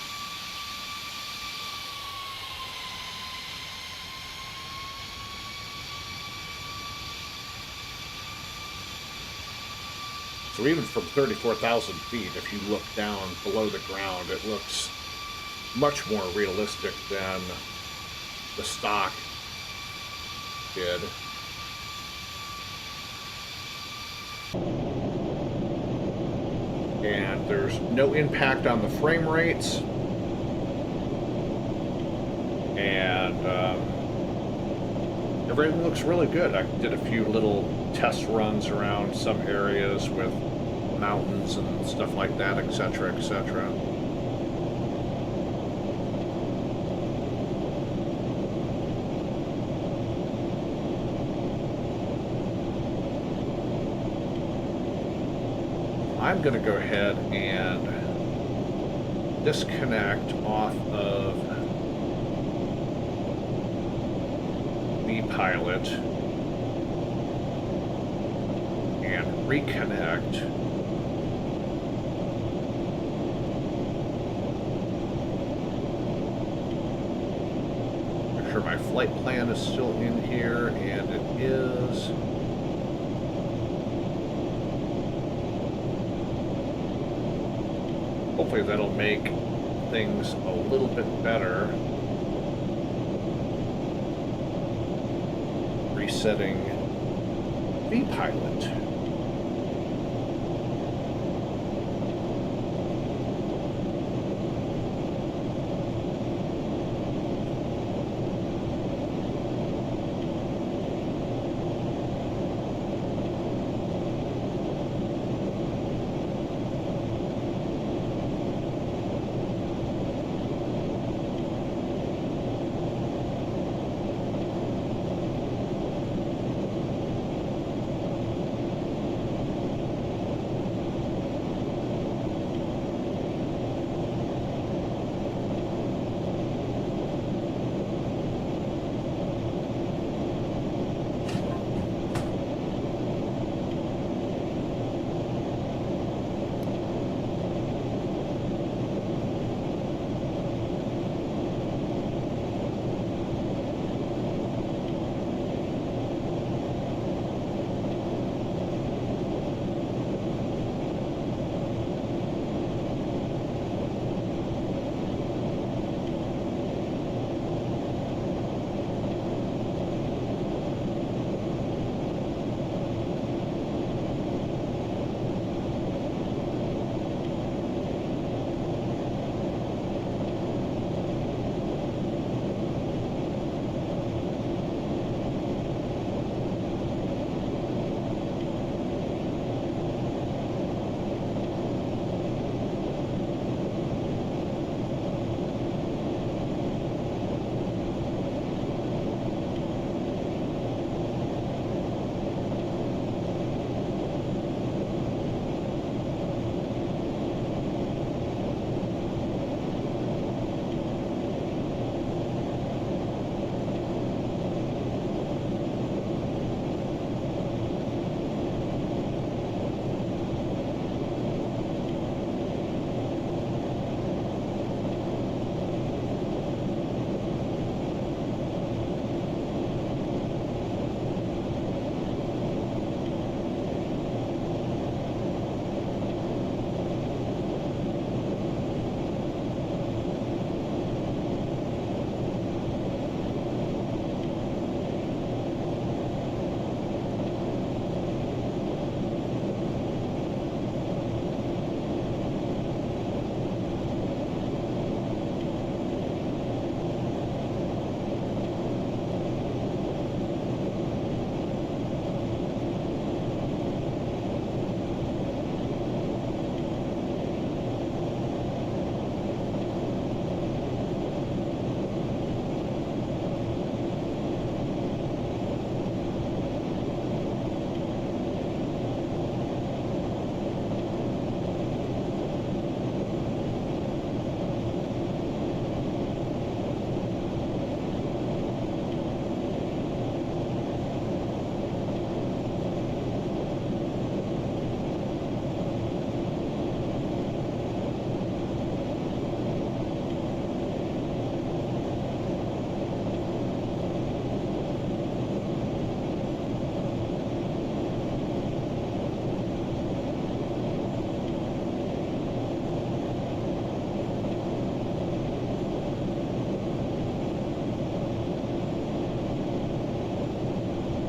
So even from 34,000 feet, if you look down below the ground, it looks much more realistic than the stock did. And there's no impact on the frame rates. And everything looks really good. I did a few little test runs around some areas with mountains and stuff like that, etc., etc. I'm going to go ahead and disconnect off of VPilot and reconnect make sure my flight plan is still in here, and it is. Hopefully that'll make things a little bit better. Resetting VPilot.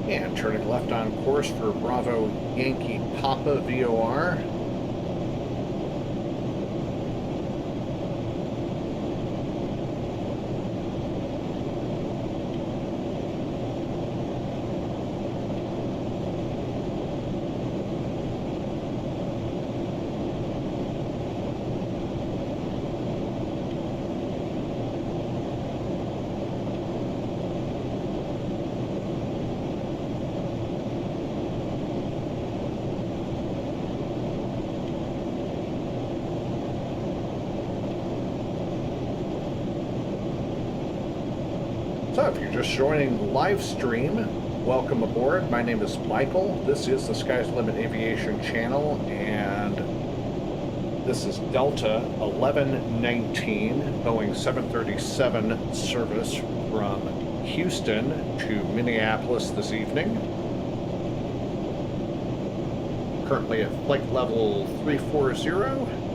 And turning left on course for Bravo Yankee Papa VOR. So if you're just joining the live stream, welcome aboard. My name is Michael. This is the Sky's Limit Aviation channel, and this is Delta 1119, Boeing 737 service from Houston to Minneapolis this evening. Currently at flight level 340.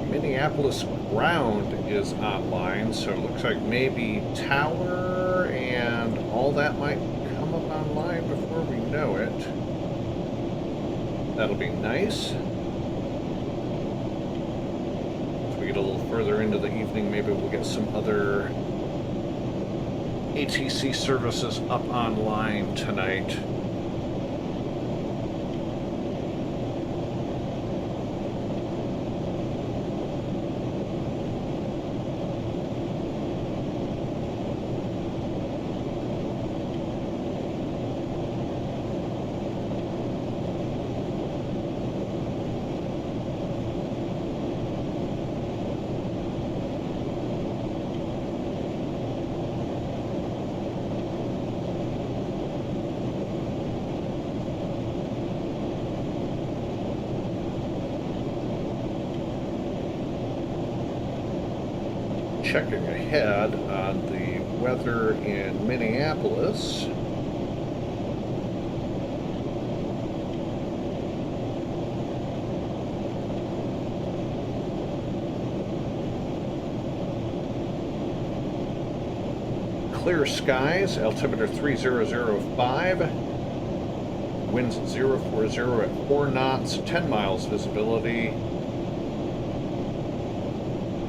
Minneapolis ground is online, so it looks like maybe tower and all that might come up online before we know it. That'll be nice. As we get a little further into the evening, maybe we'll get some other ATC services up online tonight. Checking ahead on the weather in Minneapolis. Clear skies, altimeter 3005, winds at 040 at 4 knots, 10 miles visibility.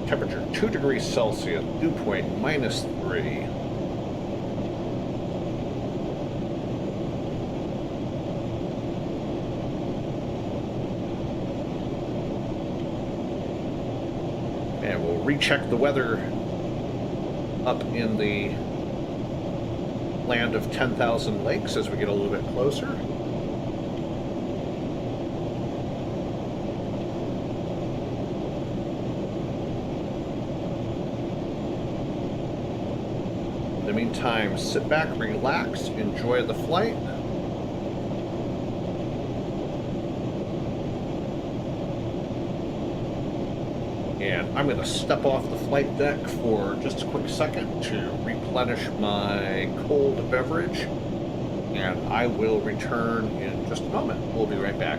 Temperature 2 degrees Celsius, dew point -3. And we'll recheck the weather up in the land of 10,000 lakes as we get a little bit closer. In the meantime, sit back, relax, enjoy the flight. And I'm going to step off the flight deck for just a quick second to replenish my cold beverage, and I will return in just a moment. We'll be right back.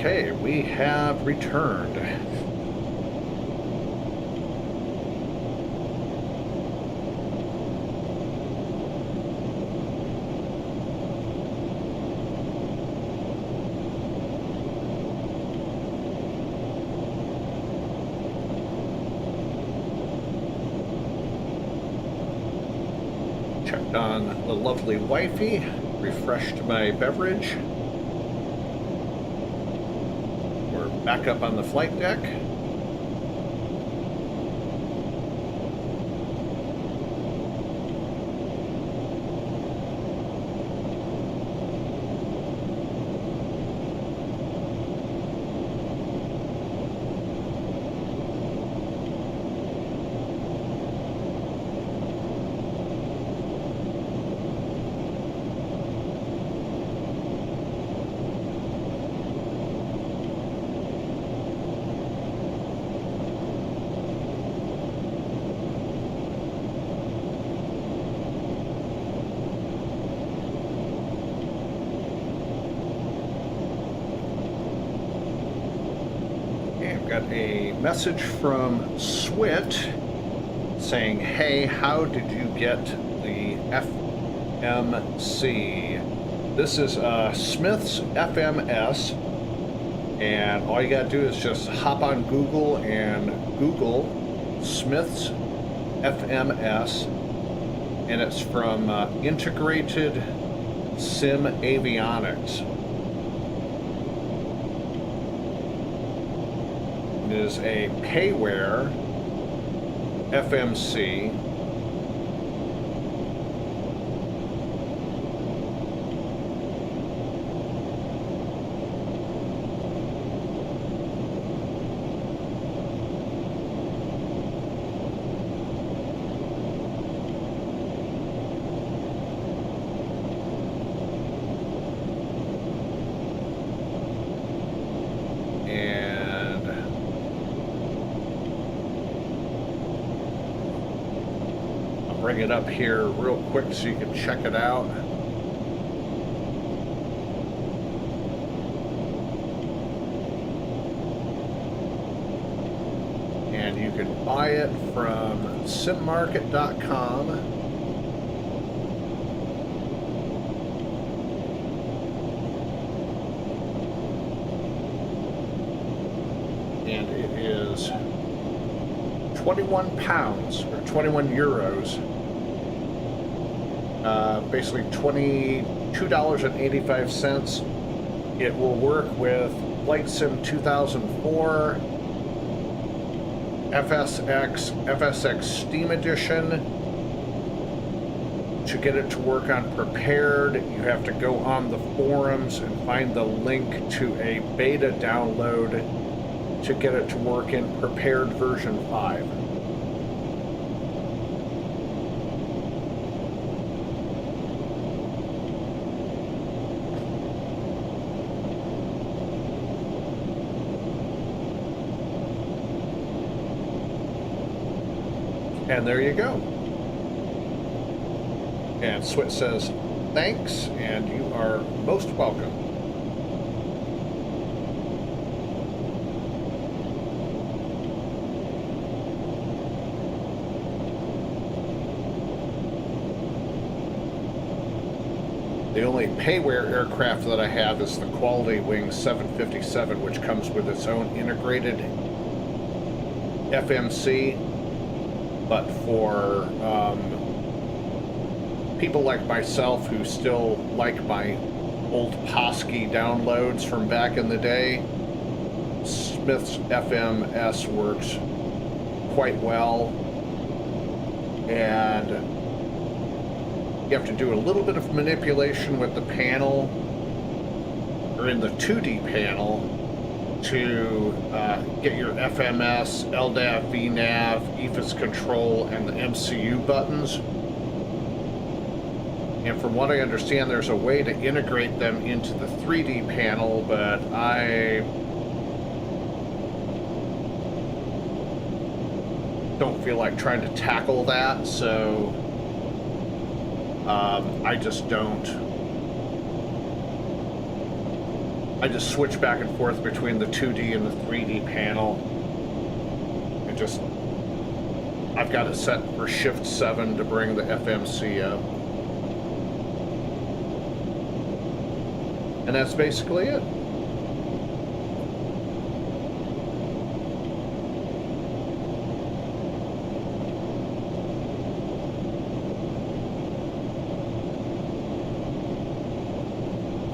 Okay, we have returned. Checked on the lovely wifey, refreshed my beverage. We're back up on the flight deck. Got a message from Swit saying, hey, how did you get the FMC? This is Smith's FMS, and all you gotta do is just hop on Google and Google Smith's FMS, and it's from Integrated Sim Avionics. Is a payware FMC. Bring it up here real quick so you can check it out. And you can buy it from simmarket.com. And it is 21 pounds or 21 euros. Basically $22.85. It will work with Flight Sim 2004, FSX Steam Edition. To get it to work on Prepared, you have to go on the forums and find the link to a beta download to get it to work in Prepared version 5. And there you go. And Swit says, thanks, and you are most welcome. The only payware aircraft that I have is the Quality Wing 757, which comes with its own integrated FMC. But for people like myself who still like my old Posky downloads from back in the day, Smith's FMS works quite well. And you have to do a little bit of manipulation with the panel, or in the 2D panel, to get your FMS, LDAV, VNAV, EFIS control, and the MCU buttons. And from what I understand, there's a way to integrate them into the 3D panel, but I don't feel like trying to tackle that, so I just don't. I just switch back and forth between the 2D and the 3D panel. And just, I've got it set for shift 7 to bring the FMC up. And that's basically it.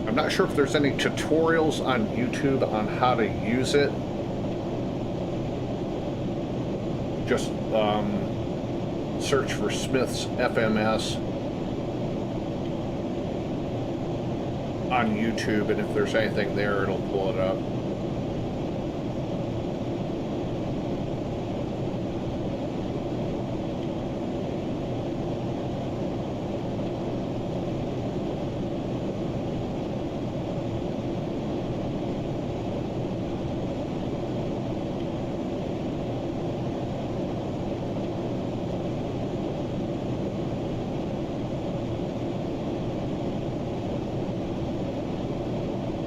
I'm not sure if there's any tutorials on YouTube on how to use it. Just search for Smith's FMS on YouTube, and if there's anything there, it'll pull it up.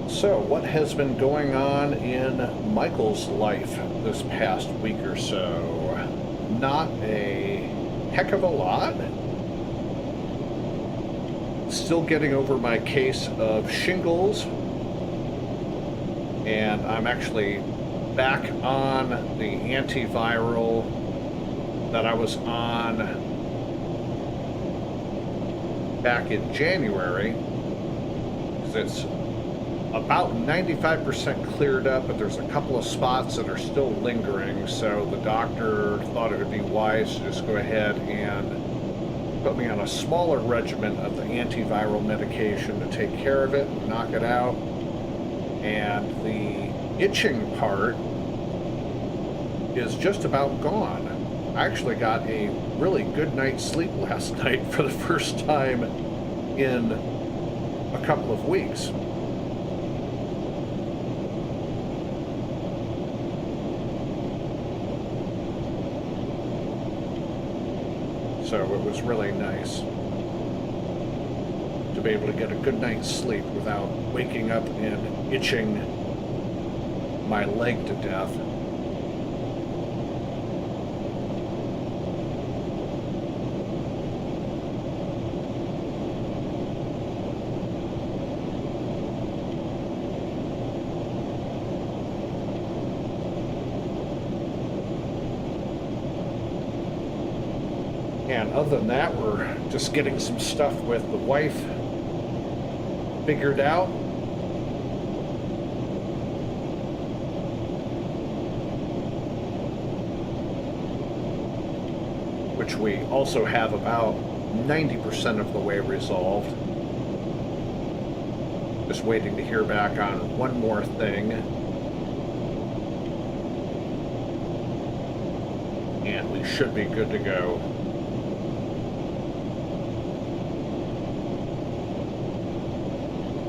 So, what has been going on in Michael's life this past week or so? Not a heck of a lot. Still getting over my case of shingles. And I'm actually back on the antiviral that I was on back in January. Because it's about 95% cleared up, but there's a couple of spots that are still lingering, so the doctor thought it would be wise to just go ahead and put me on a smaller regimen of the antiviral medication to take care of it and knock it out. And the itching part is just about gone. I actually got a really good night's sleep last night for the first time in a couple of weeks. So it was really nice to be able to get a good night's sleep without waking up and itching my leg to death. And other than that, we're just getting some stuff with the wife figured out. Which we also have about 90% of the way resolved. Just waiting to hear back on one more thing. And we should be good to go.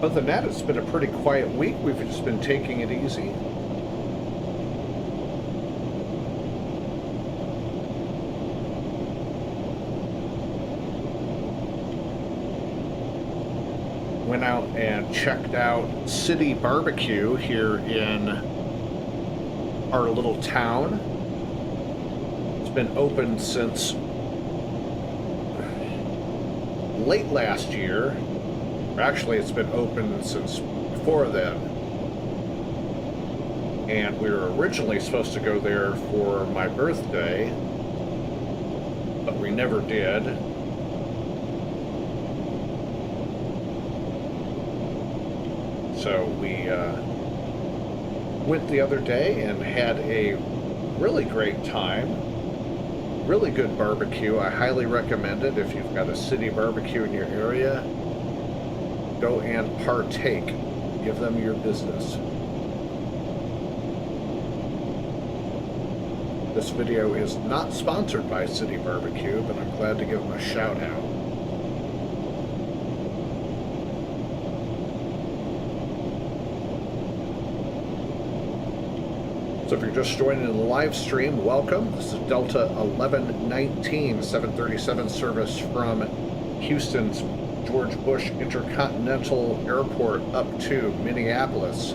Other than that, it's been a pretty quiet week. We've just been taking it easy. Went out and checked out City Barbecue here in our little town. It's been open since late last year. Actually, it's been open since before then. And we were originally supposed to go there for my birthday, but we never did. So we went the other day and had a really great time. Really good barbecue. I highly recommend it if you've got a City Barbecue in your area. Go and partake. Give them your business. This video is not sponsored by City Barbecue, but I'm glad to give them a shout out. So if you're just joining the live stream, welcome. This is Delta 1119 737 service from Houston's George Bush Intercontinental Airport up to Minneapolis.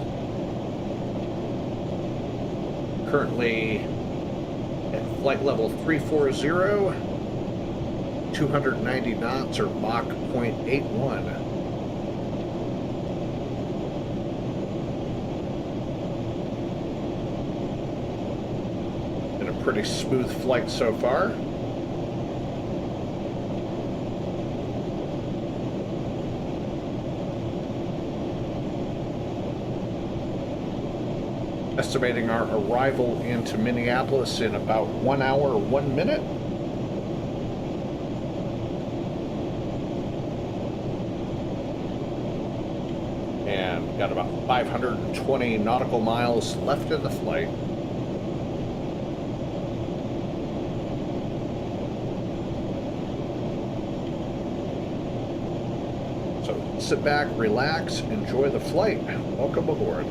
Currently at flight level 340, 290 knots or Mach 0.81. Been a pretty smooth flight so far. Estimating our arrival into Minneapolis in about 1 hour, 1 minute. And got about 520 nautical miles left in the flight. So sit back, relax, enjoy the flight. Welcome aboard.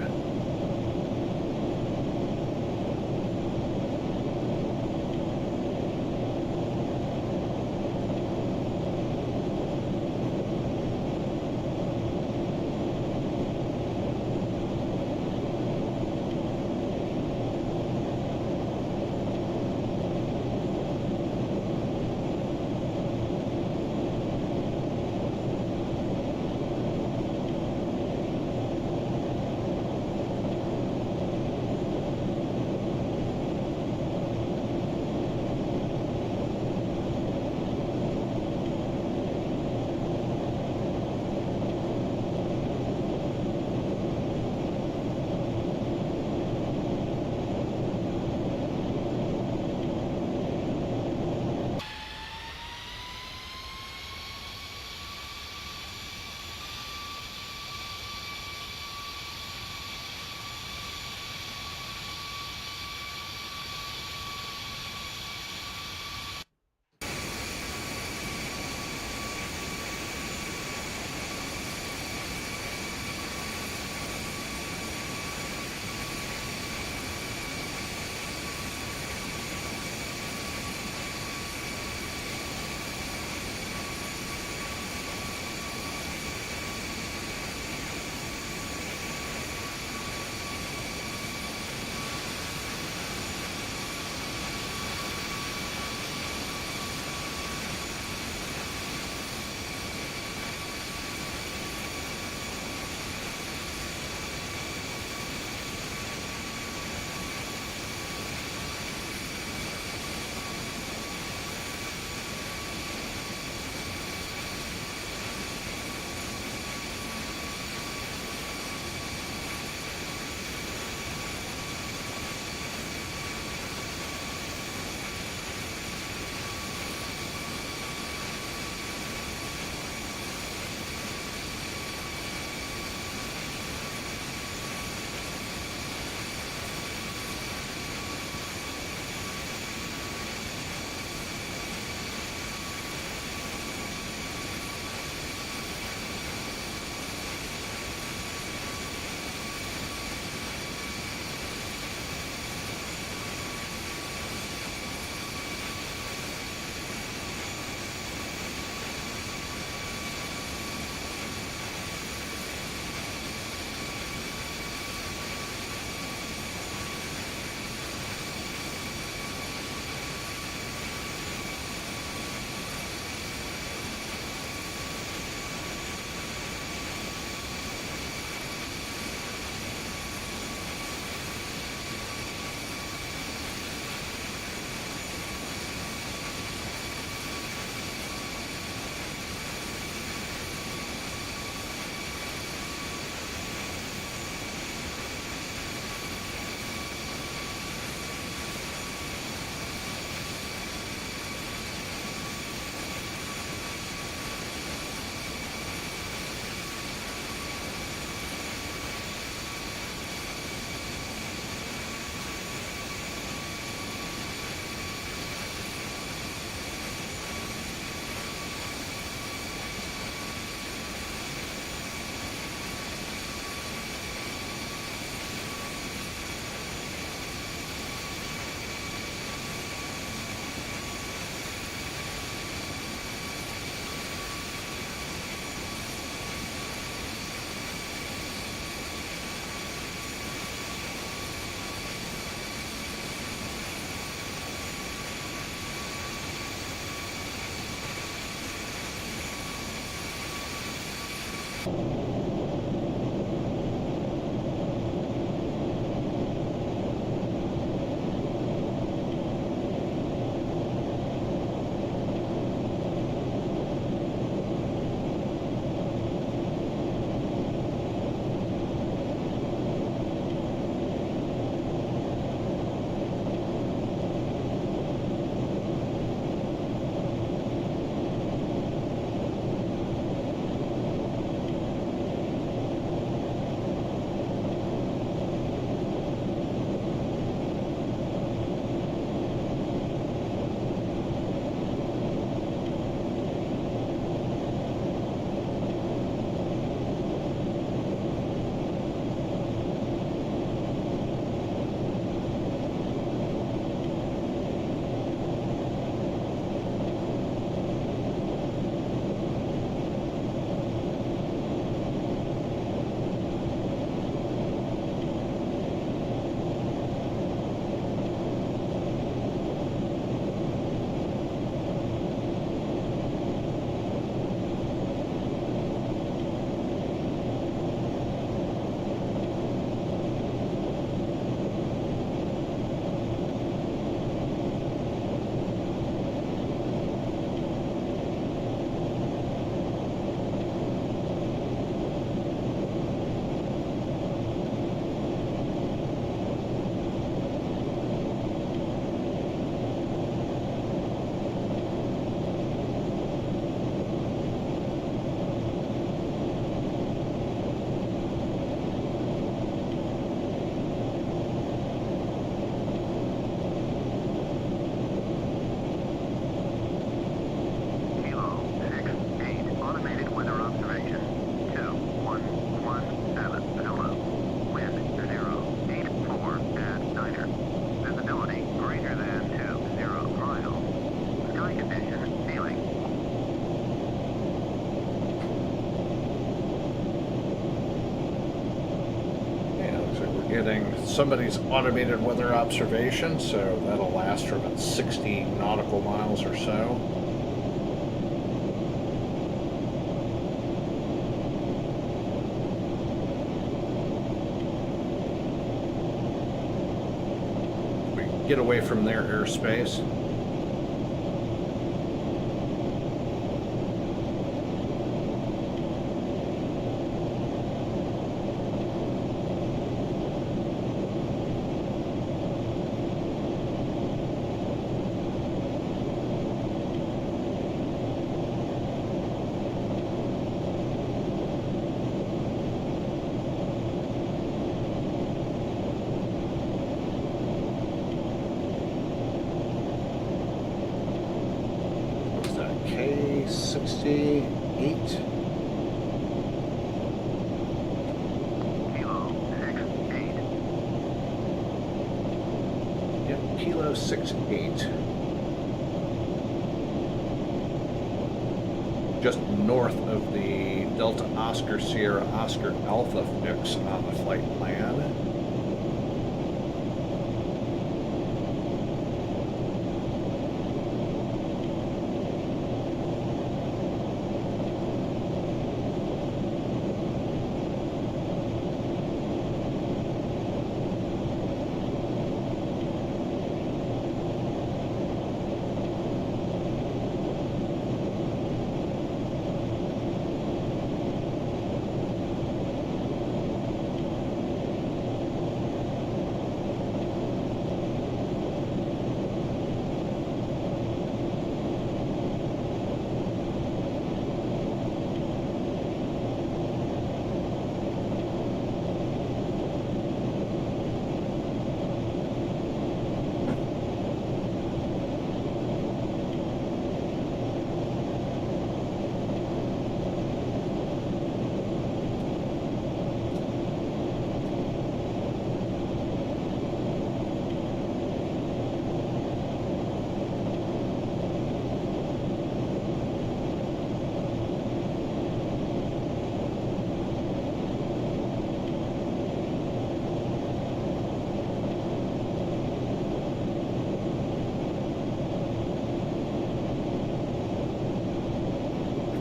somebody's automated weather observation, so that'll last for about 60 nautical miles or so. We get away from their airspace. K68. Yep, Kilo 68. Just north of the Delta Oscar Sierra Oscar Alpha fix on the flight plan.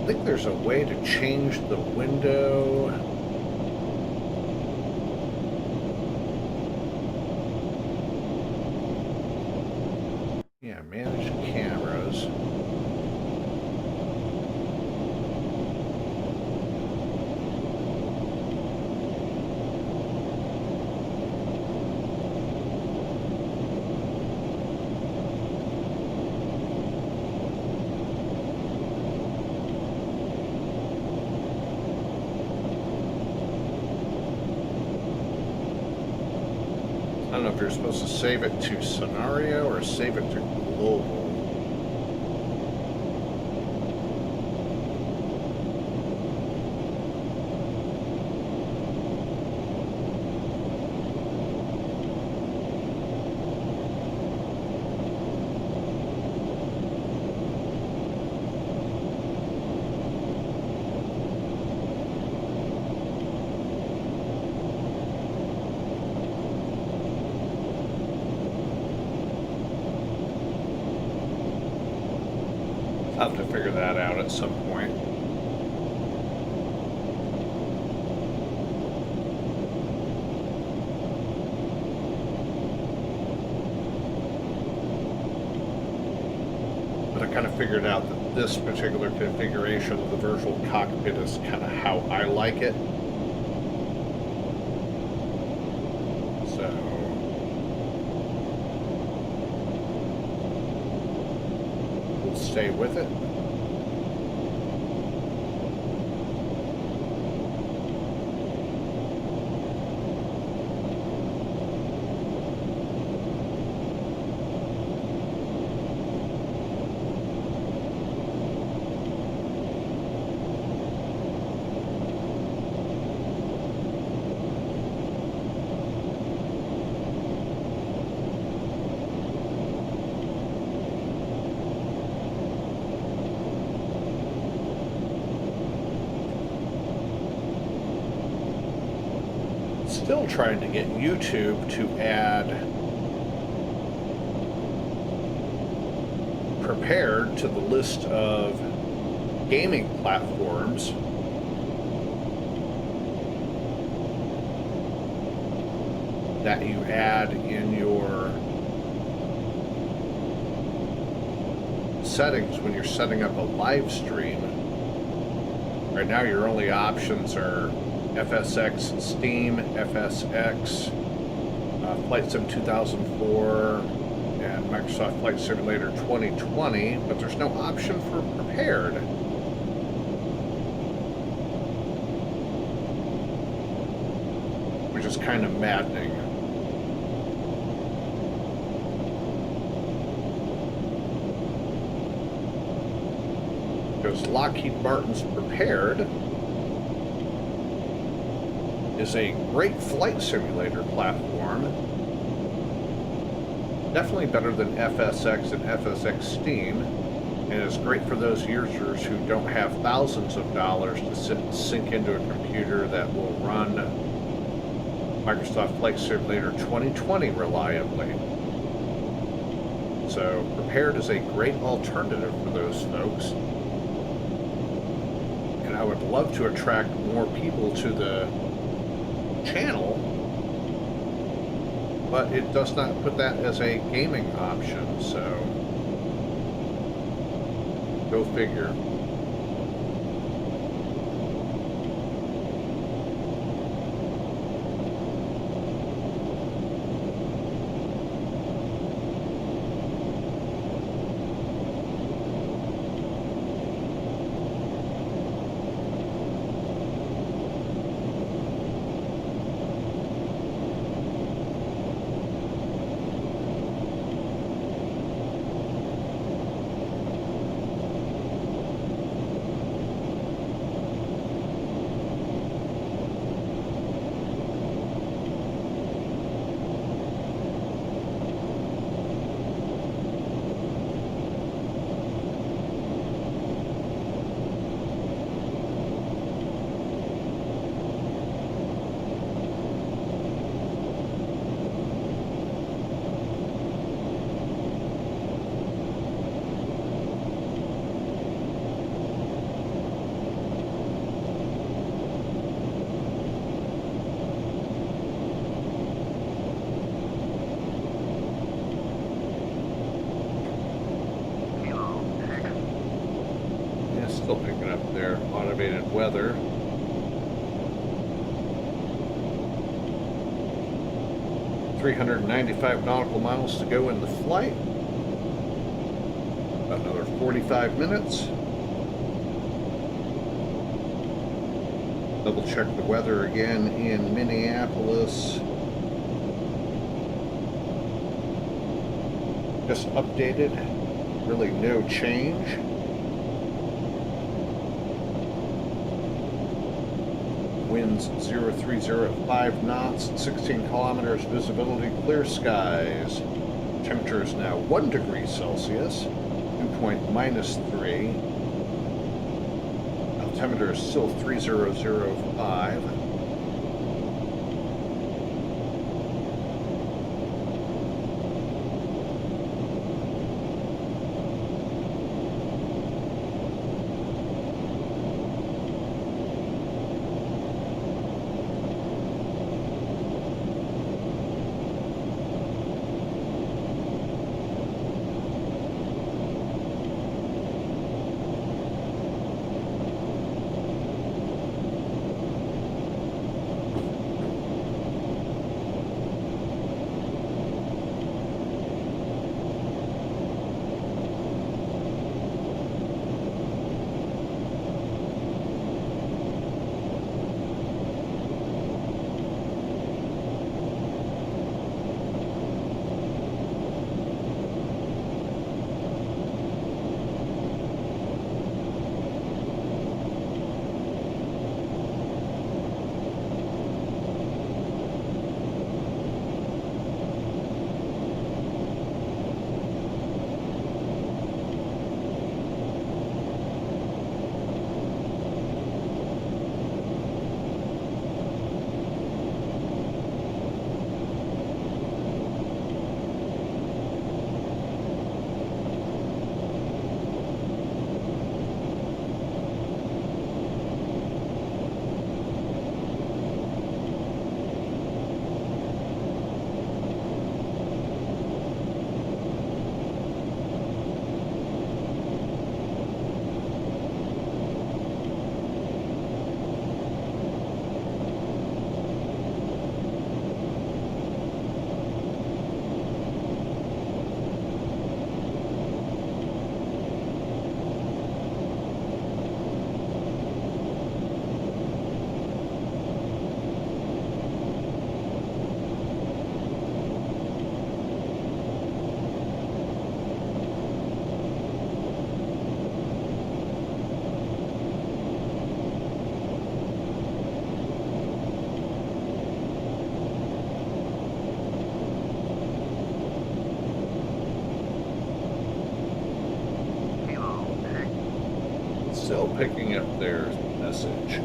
I think there's a way to change the window. Yeah, manage cameras. I don't know if you're supposed to save it to scenario or save it to global. I'll have to figure that out at some point. But I kind of figured out that this particular configuration of the virtual cockpit is kind of how I like it. So we'll stay with it. still trying to get YouTube to add Prepared to the list of gaming platforms that you add in your settings when you're setting up a live stream. Right now your only options are FSX Steam, FSX, Flight Sim 2004, and Microsoft Flight Simulator 2020, but there's no option for Prepared. Which is kind of maddening. Because Lockheed Martin's Prepared is a great flight simulator platform. Definitely better than FSX and FSX Steam, and is great for those users who don't have thousands of dollars to sit and sink into a computer that will run Microsoft Flight Simulator 2020 reliably. So Prepared is a great alternative for those folks. And I would love to attract more people to the channel, but it does not put that as a gaming option, so go figure. Still picking up their automated weather. $395 nautical miles to go in the flight. About another 45 minutes. Double check the weather again in Minneapolis. Just updated. Really no change. Winds 0305 knots, 16 kilometers, visibility, clear skies. Temperature is now 1 degree Celsius, dew point -3. Altimeter is still 3005. Still picking up their message.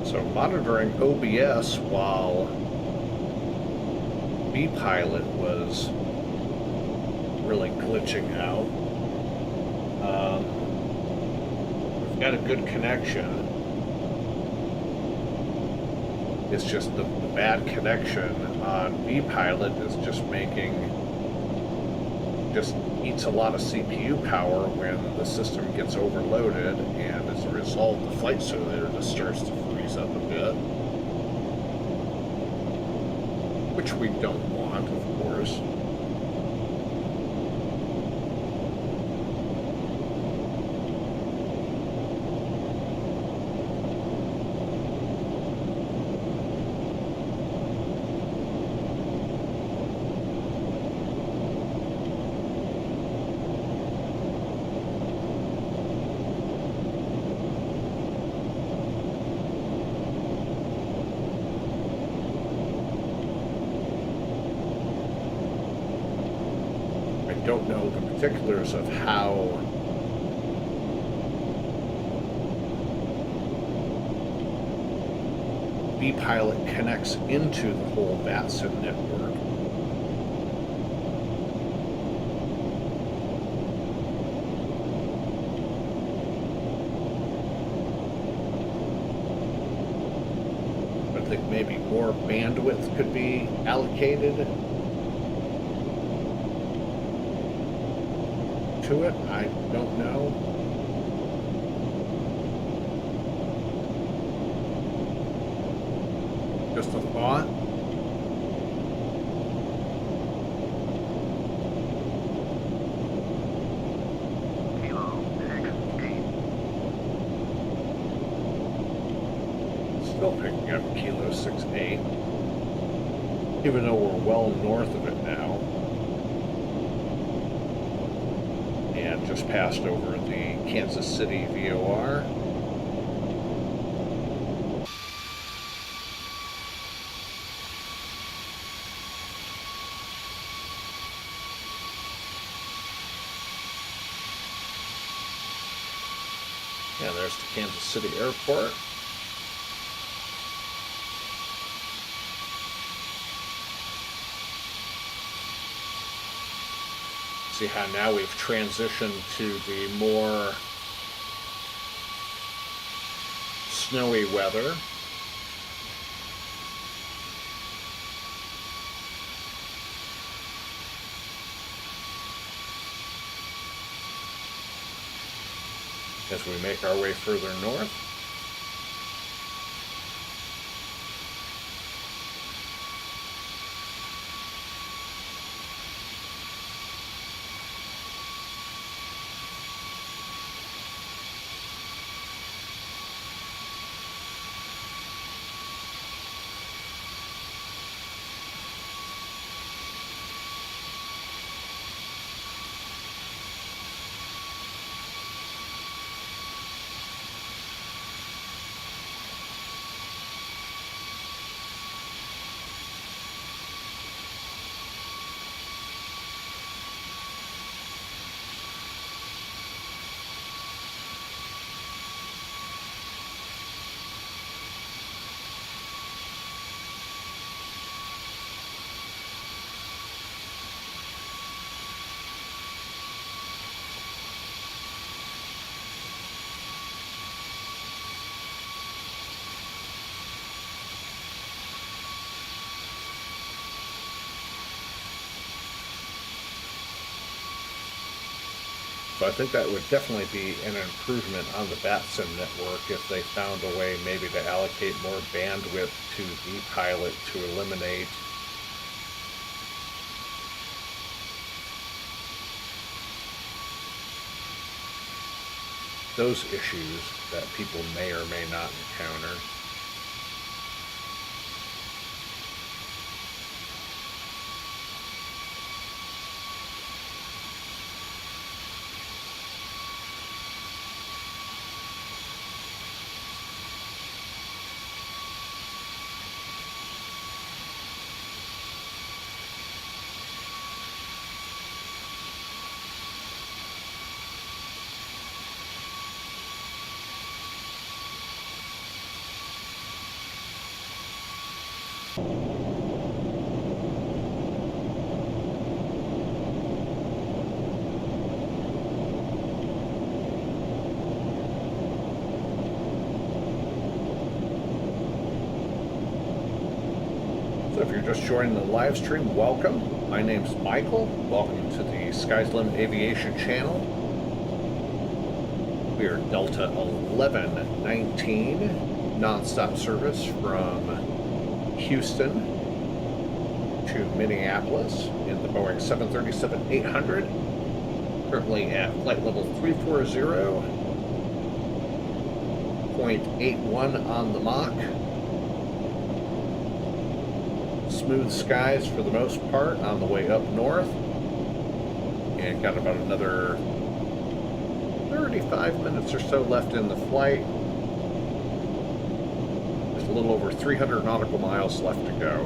So monitoring OBS while B-Pilot was really glitching out. We've got a good connection. It's just the bad connection on B-Pilot is just eats a lot of CPU power when the system gets overloaded, and as a result, the flight simulator just starts to freeze up a bit. Which we don't want, of course. Don't know the particulars of how B-Pilot connects into the whole VATSIM network. I think maybe more bandwidth could be allocated to it. I don't know. Just a thought. Still picking up Kilo 68, even though we're well north of it now. And just passed over the Kansas City VOR. And there's the Kansas City Airport. See how now we've transitioned to the more snowy weather. As we make our way further north. So I think that would definitely be an improvement on the VATSIM network if they found a way maybe to allocate more bandwidth to the pilot to eliminate those issues that people may or may not encounter. So if you're just joining the live stream, welcome. My name's Michael. Welcome to the Sky's Limit Aviation channel. We are Delta 1119 nonstop service from Houston to Minneapolis in the Boeing 737-800. Currently at flight level 340.81 on the Mach. Smooth skies for the most part on the way up north, and got about another 35 minutes or so left in the flight. Just a little over 300 nautical miles left to go.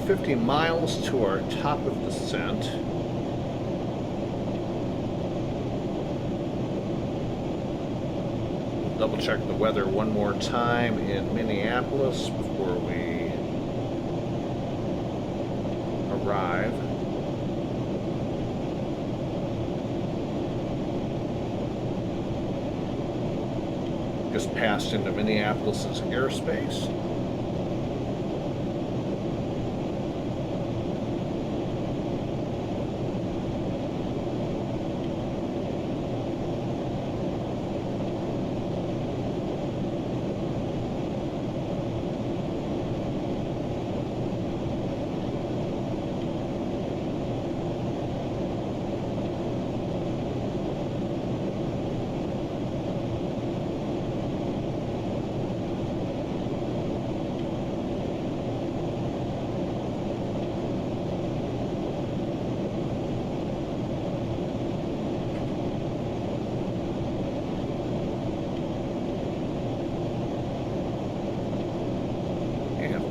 50 miles to our top of descent. We'll double check the weather one more time in Minneapolis before we arrive. Just passed into Minneapolis's airspace.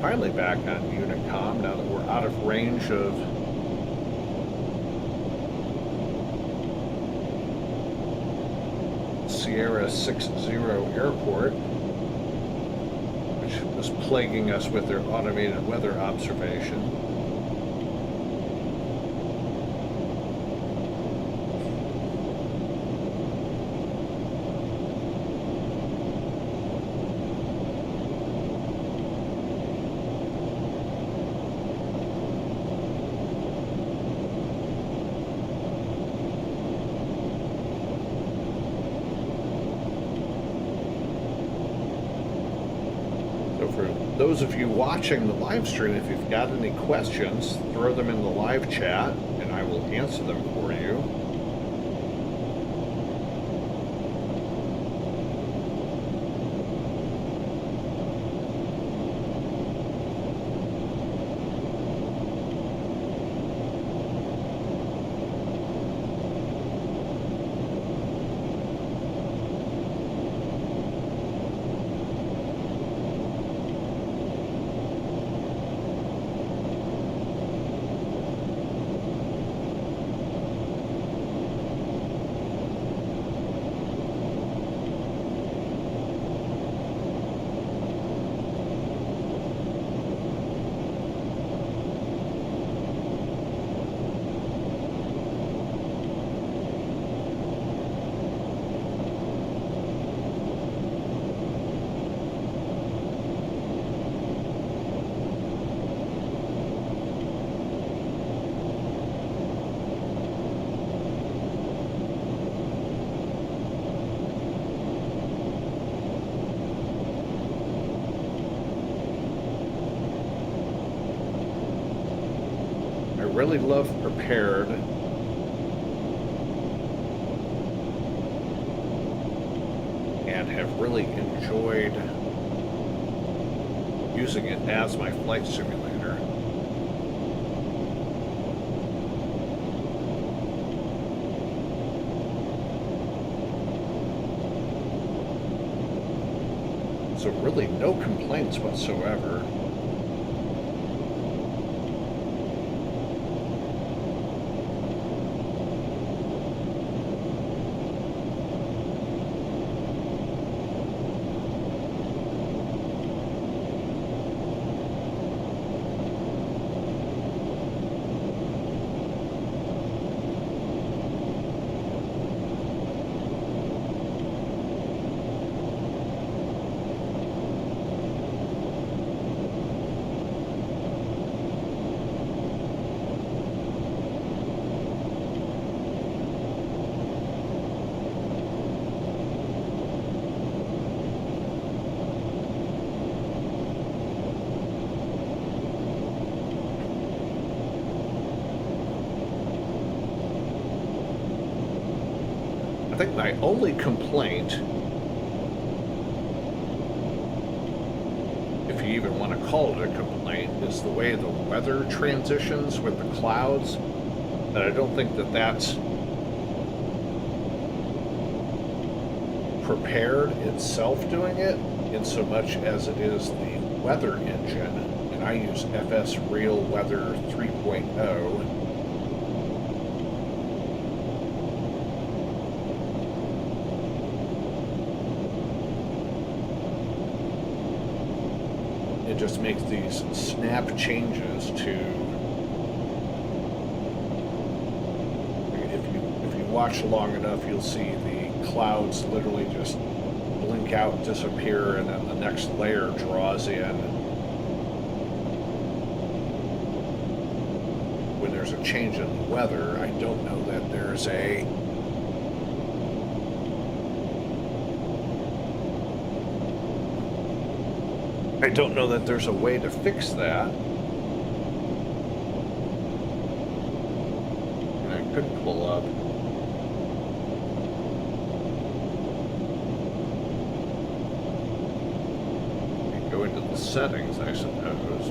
Finally back on Unicom now that we're out of range of Sierra 60 Airport, which was plaguing us with their automated weather observation. Those of you watching the live stream, if you've got any questions, throw them in the live chat and I will answer them for you. Really love Prepared. And have really enjoyed using it as my flight simulator. So really no complaints whatsoever. I think my only complaint, if you even want to call it a complaint, is the way the weather transitions with the clouds. That I don't think that that's Prepared itself doing it in so much as it is the weather engine. And I use FS Real Weather 3.0. It just makes these snap changes to, if you watch long enough, you'll see the clouds literally just blink out, disappear, and then the next layer draws in. When there's a change in the weather, I don't know that there's a way to fix that. And I could pull up. And go into the settings, I suppose.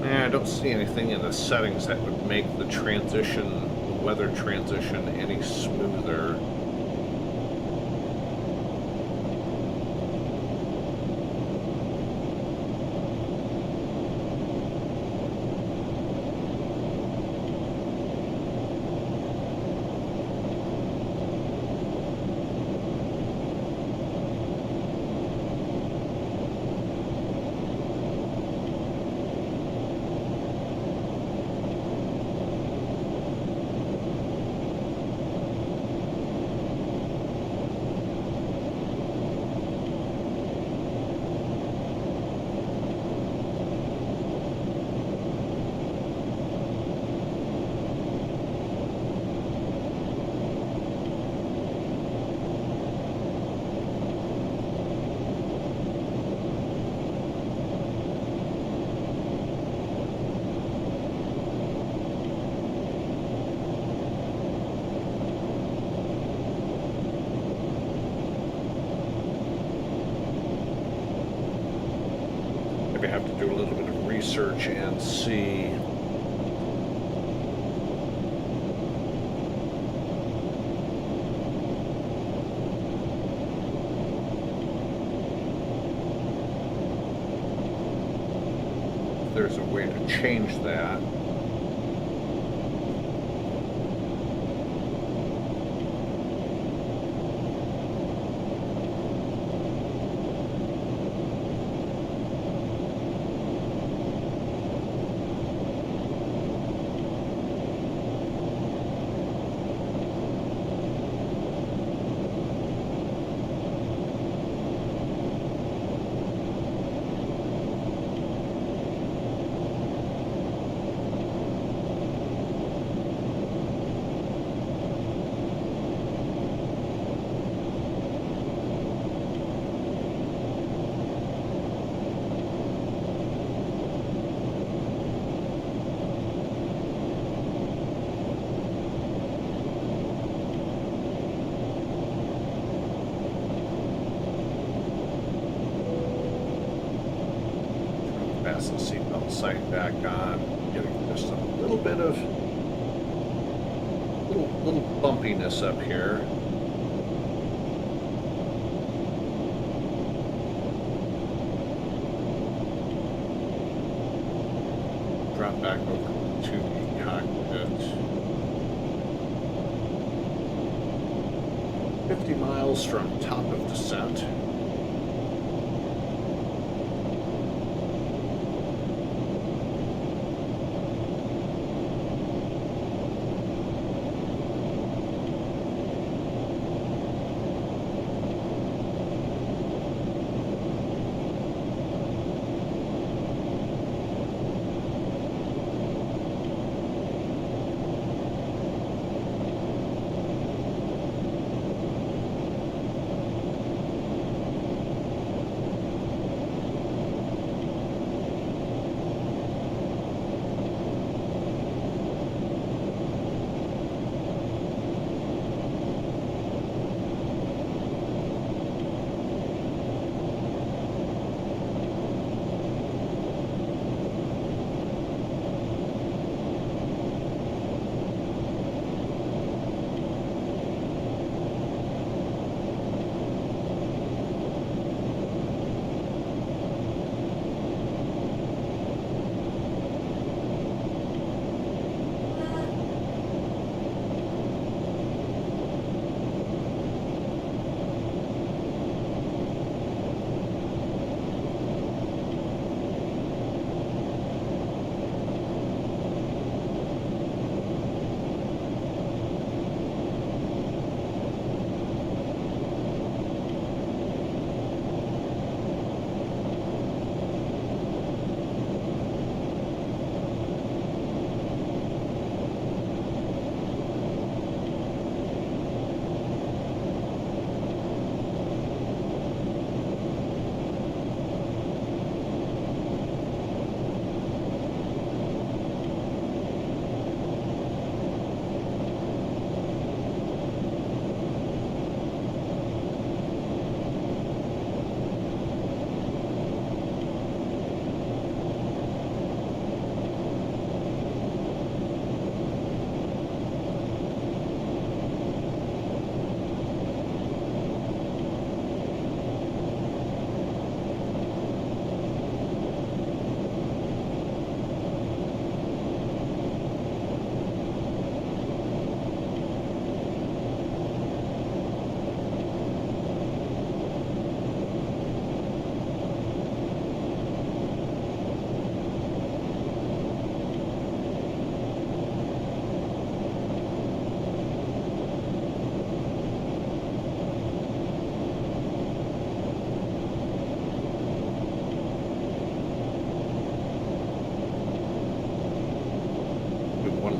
I don't see anything in the settings that would make the transition, the weather transition, any smoother. Maybe I have to do a little bit of research and see. If there's a way to change that. sight back on, getting just a little bit of little bumpiness up here. Drop back over to the cockpit. 50 miles from top of descent.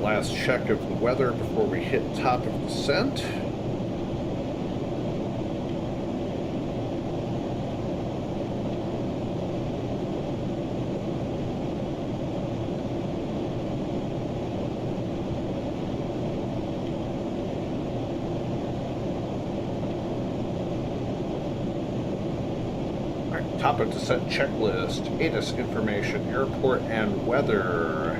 Last check of the weather before we hit top of descent. All right, top of descent checklist, ATIS information, airport and weather.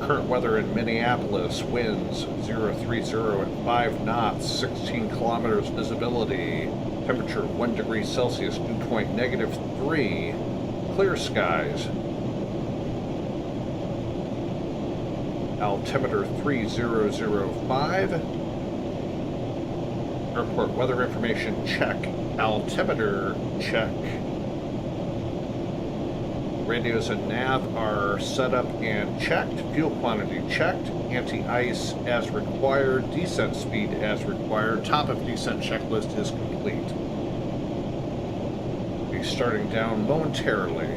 Current weather in Minneapolis, winds 030 at 5 knots, 16 kilometers visibility, temperature 1 degree Celsius, dew point -3, clear skies, altimeter 3005, airport weather information check, altimeter check. Radios and nav are set up and checked. Fuel quantity checked. Anti-ice as required. Descent speed as required. Top of descent checklist is complete. Be starting down momentarily.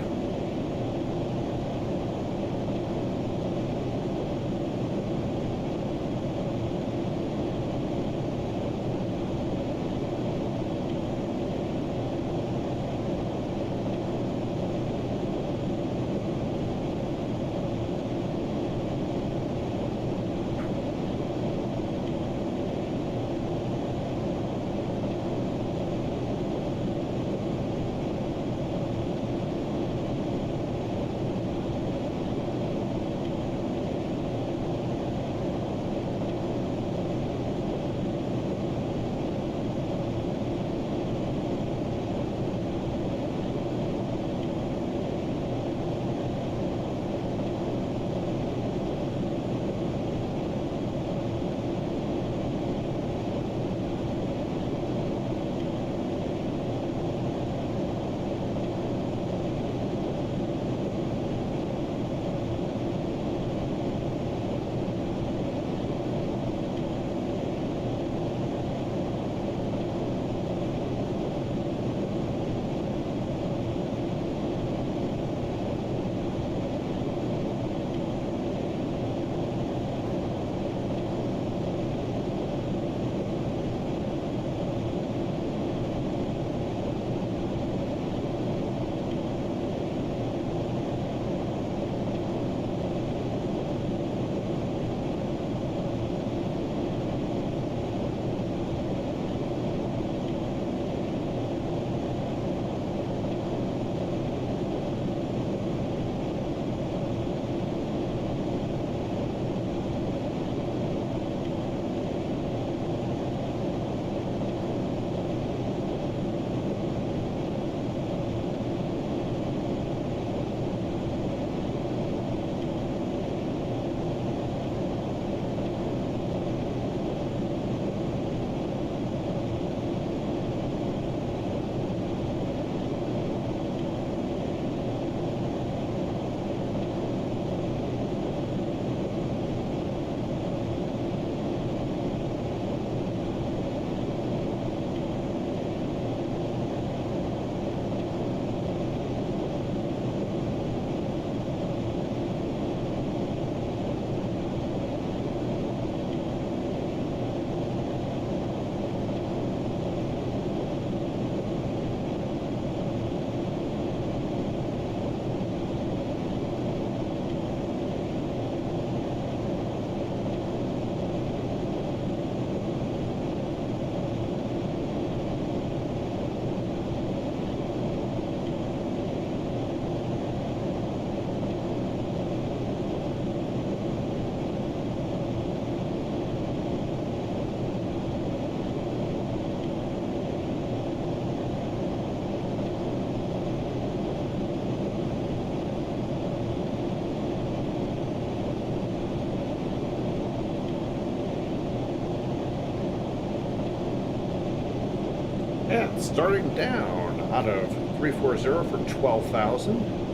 Starting down out of 340 for 12,000.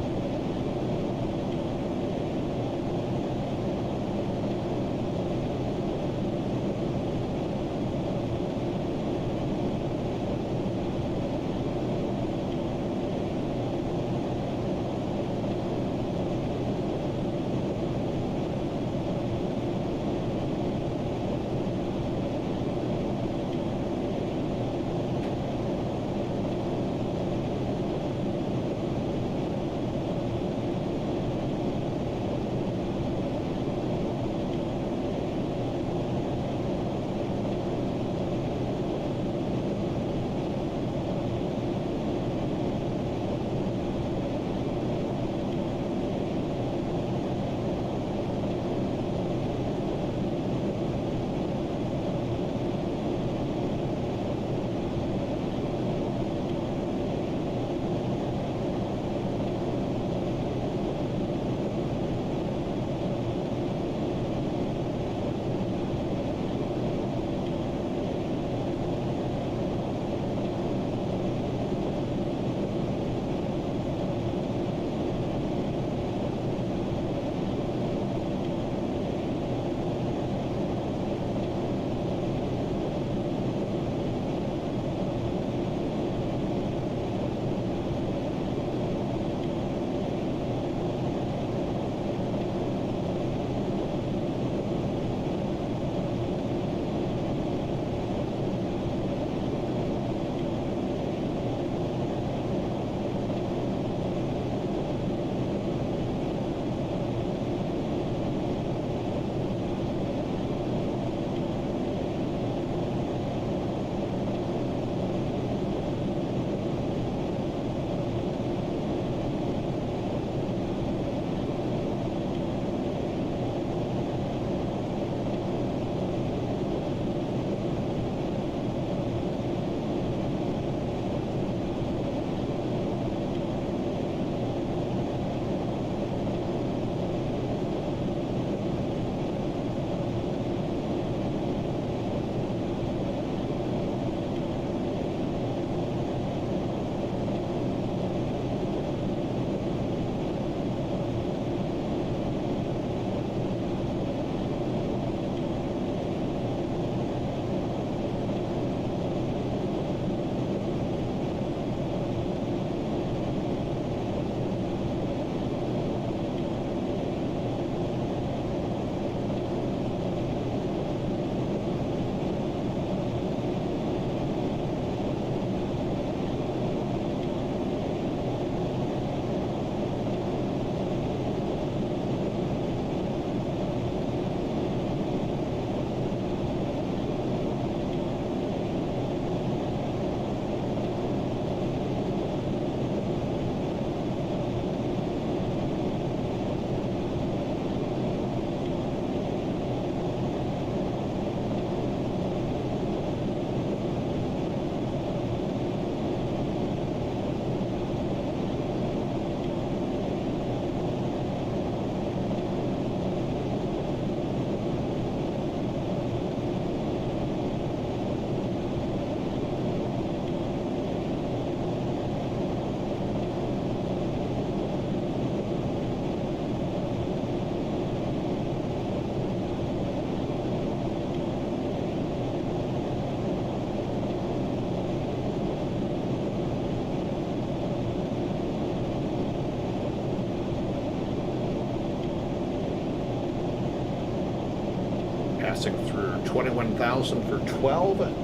Passing through 21,000 for 12.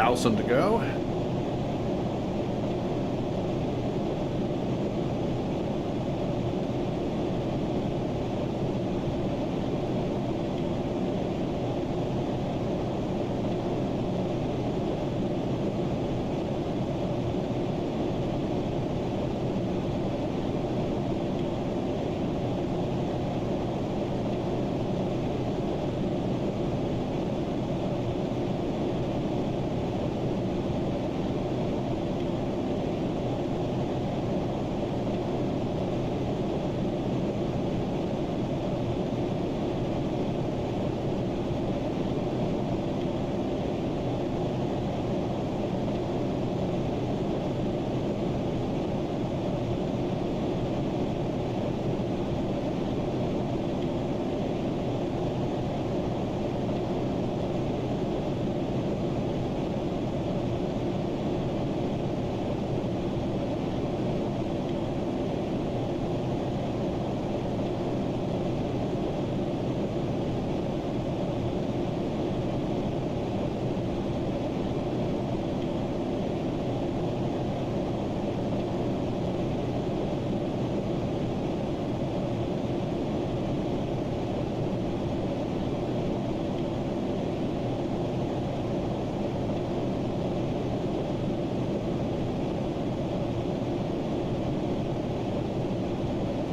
1,000 to go.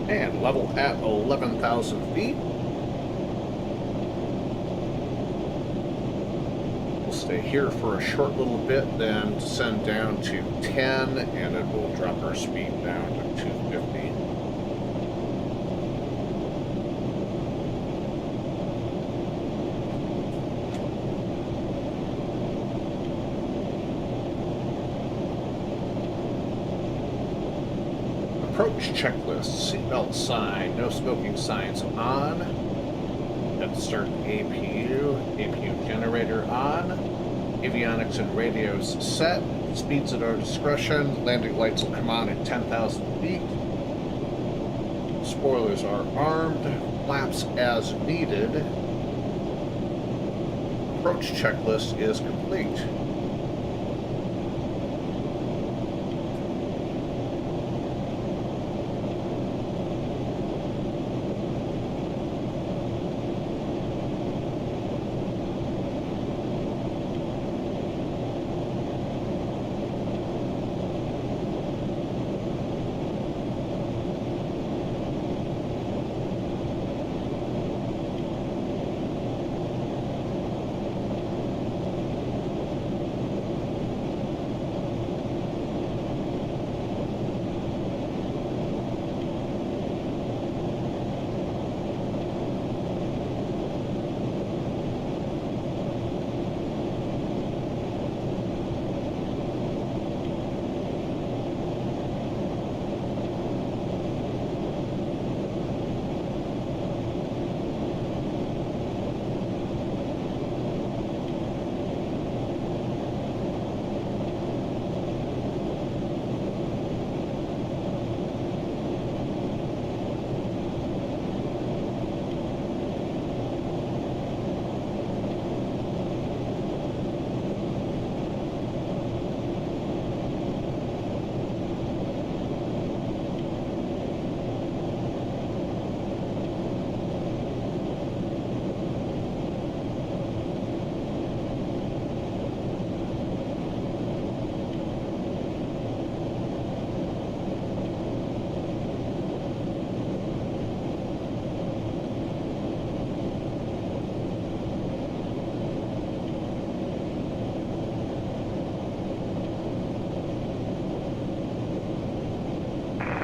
And level at 11,000 feet. We'll stay here for a short little bit, then descend down to 10, and then we'll drop our speed down to 250. Approach checklist, seatbelt sign, no smoking signs on. Let's start APU generator on. Avionics and radios set. Speeds at our discretion. Landing lights will come on at 10,000 feet. Spoilers are armed. Flaps as needed. Approach checklist is complete.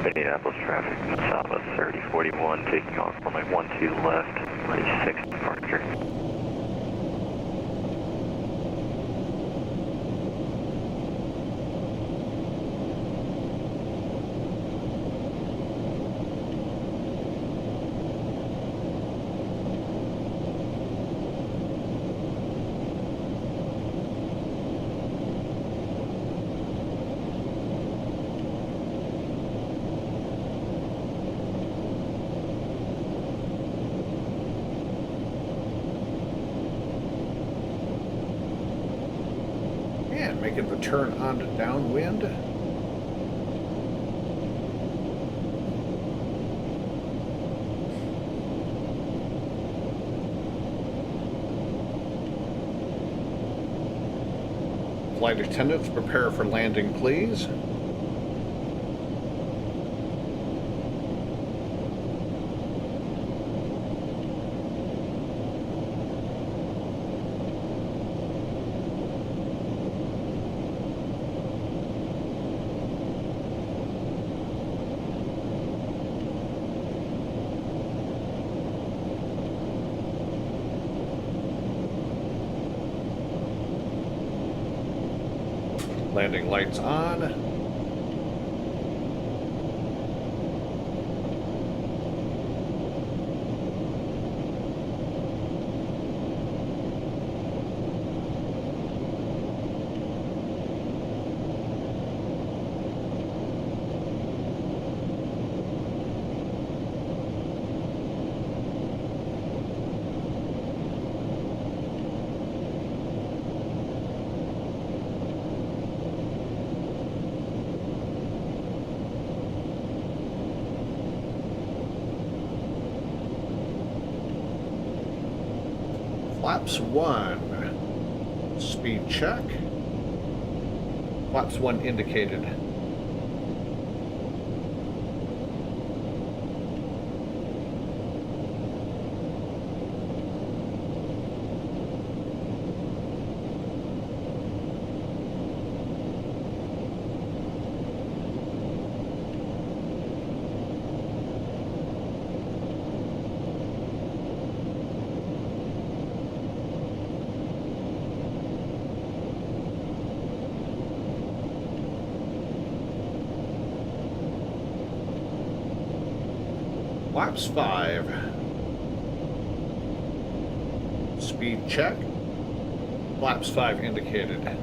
Minneapolis traffic, Southwest 3041, taking off runway 12 left, ready 6 departure. making the turn onto downwind. Flight attendants, prepare for landing, please. Landing lights on. Flaps 1, speed check. Flaps 1 indicated. Flaps 5. Speed check. Flaps 5 indicated.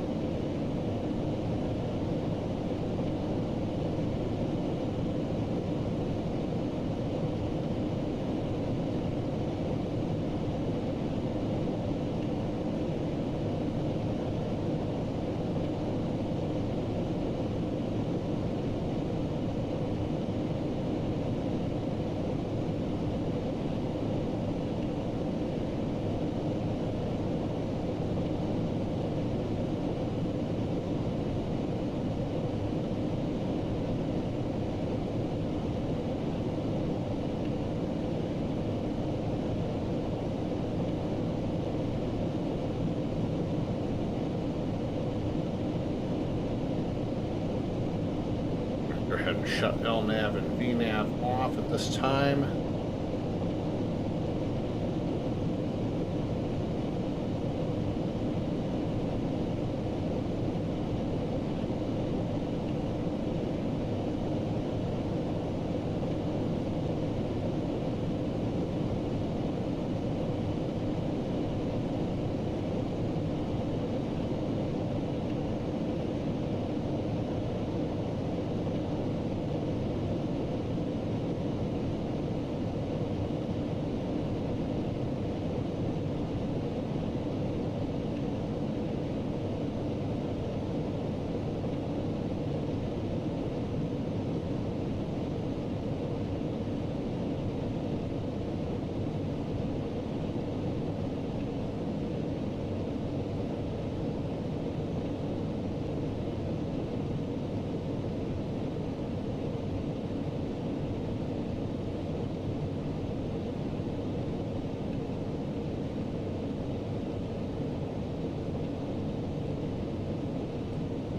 Go ahead and shut LNAV and VNAV off at this time.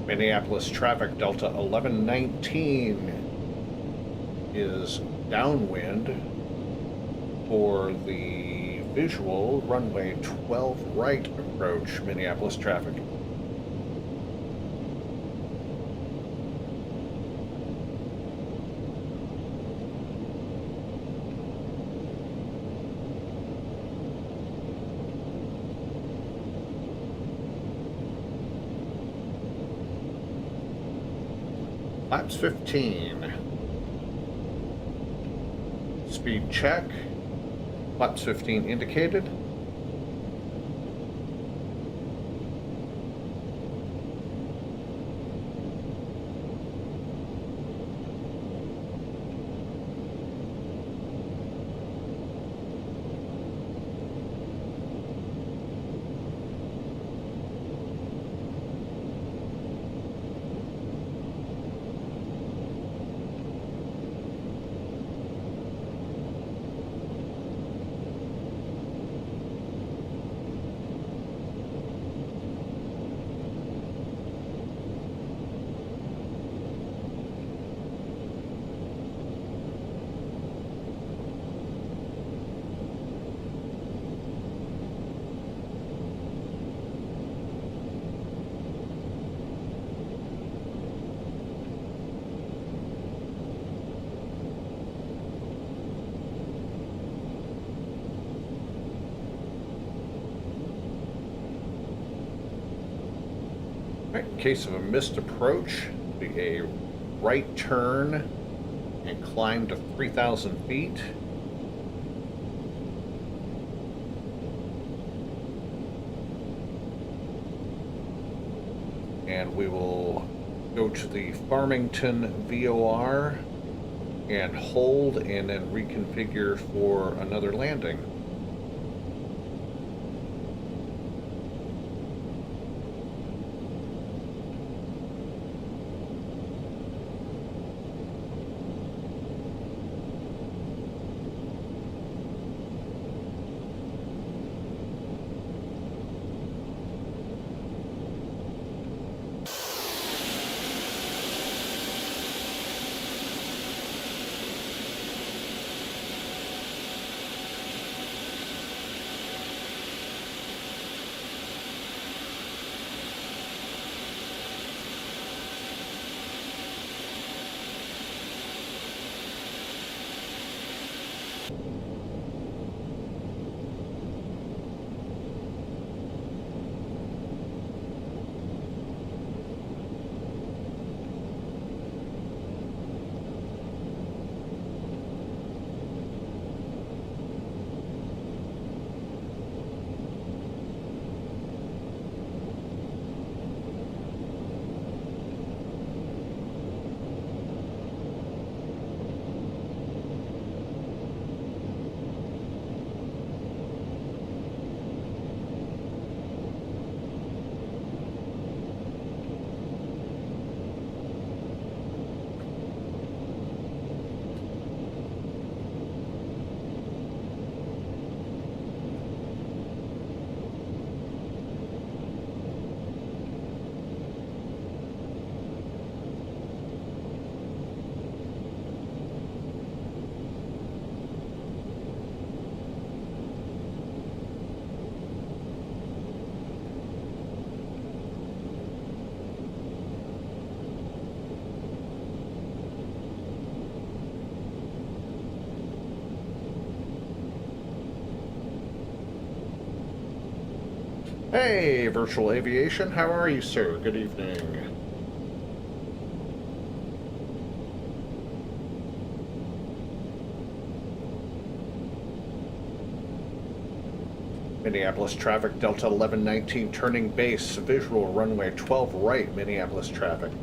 Minneapolis traffic, Delta 1119 is downwind for the visual runway 12 right approach, Minneapolis traffic. Flaps 15. Speed check. Flaps 15 indicated. In case of a missed approach, be a right turn and climb to 3,000 feet. And we will go to the Farmington VOR and hold and then reconfigure for another landing. Hey, Virtual Aviation, how are you, sir? Good evening. Minneapolis traffic, Delta 1119, turning base, visual runway 12 right, Minneapolis traffic.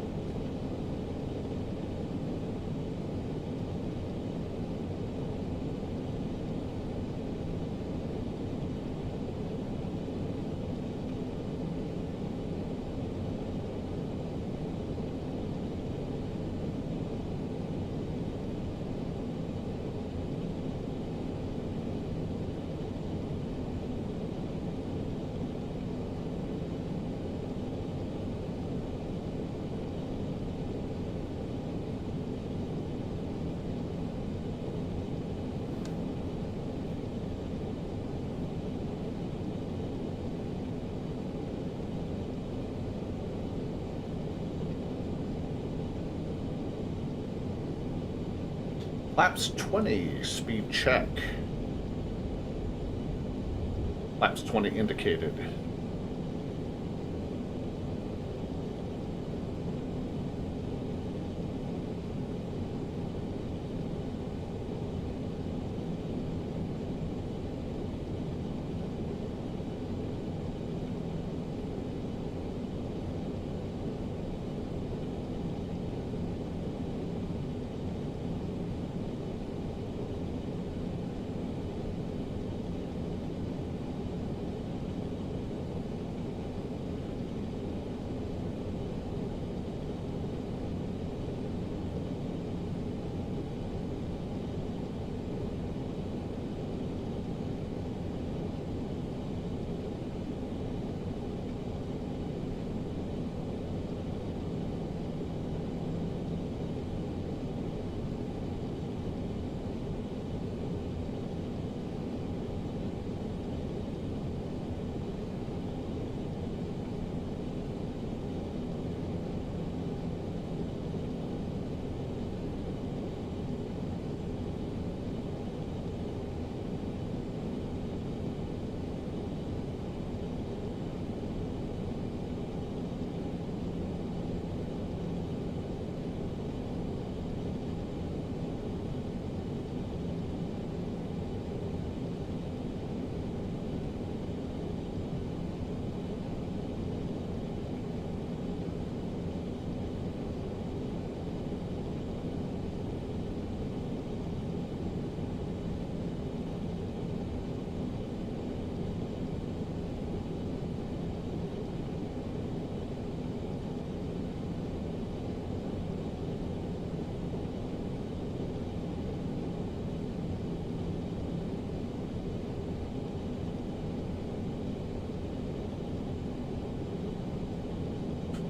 Flaps 20, speed check. Flaps 20 indicated.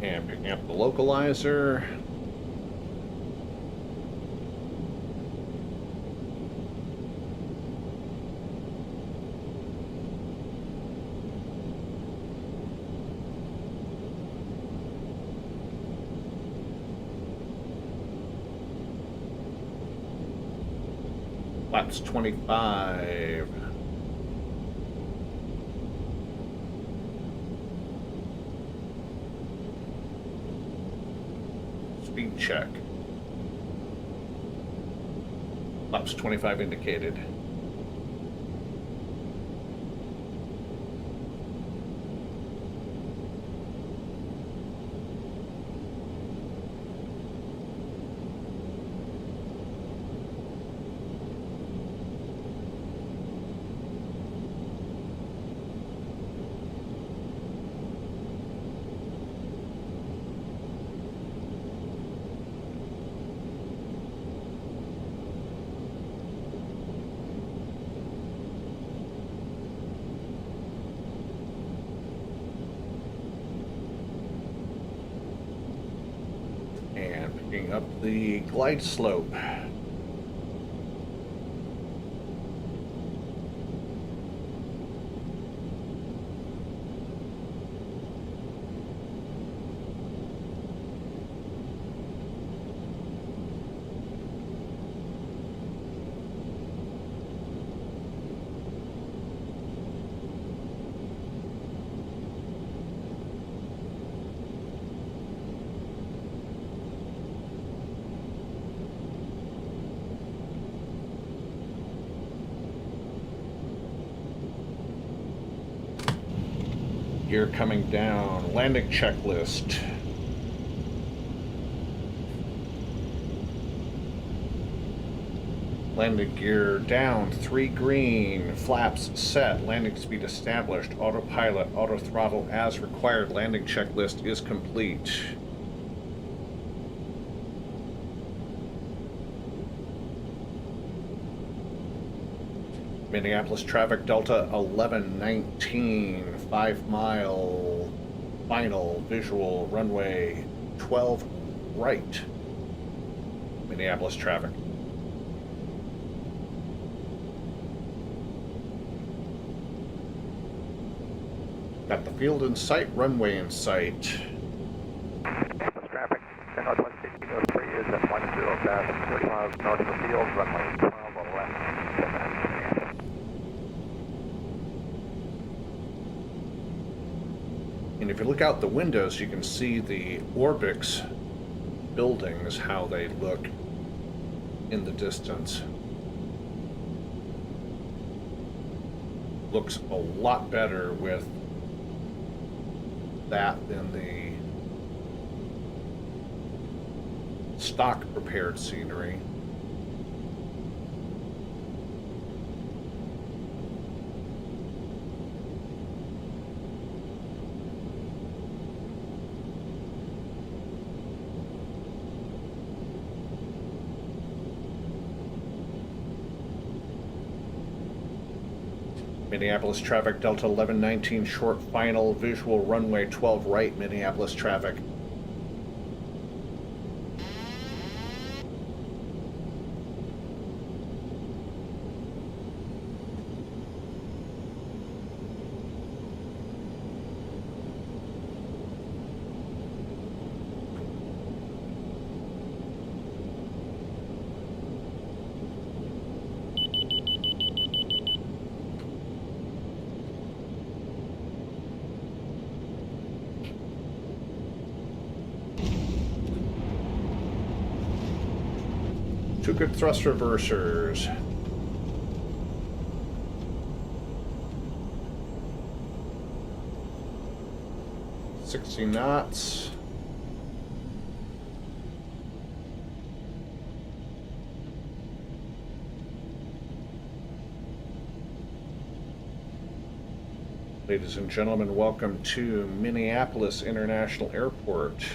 And picking up the localizer. Flaps 25. Speed check. Flaps 25 indicated. Picking up the glide slope. Gear coming down. Landing checklist. Landing gear down. 3 green. Flaps set. Landing speed established. Autopilot. Auto throttle as required. Landing checklist is complete. Minneapolis traffic Delta 1119, 5-mile final visual runway 12 right. Minneapolis traffic. Got the field in sight, runway in sight. Traffic, 10 northwest 1803 is at 10 past 30 miles north of the field, runway 12 on the left, 10 minutes. And if you look out the windows, you can see the Orbix buildings, how they look in the distance. Looks a lot better with that than the stock prepared scenery. Minneapolis traffic, Delta 1119, short final, visual runway 12 right, Minneapolis traffic. Two good thrust reversers. $60 knots. Ladies and gentlemen, welcome to Minneapolis International Airport.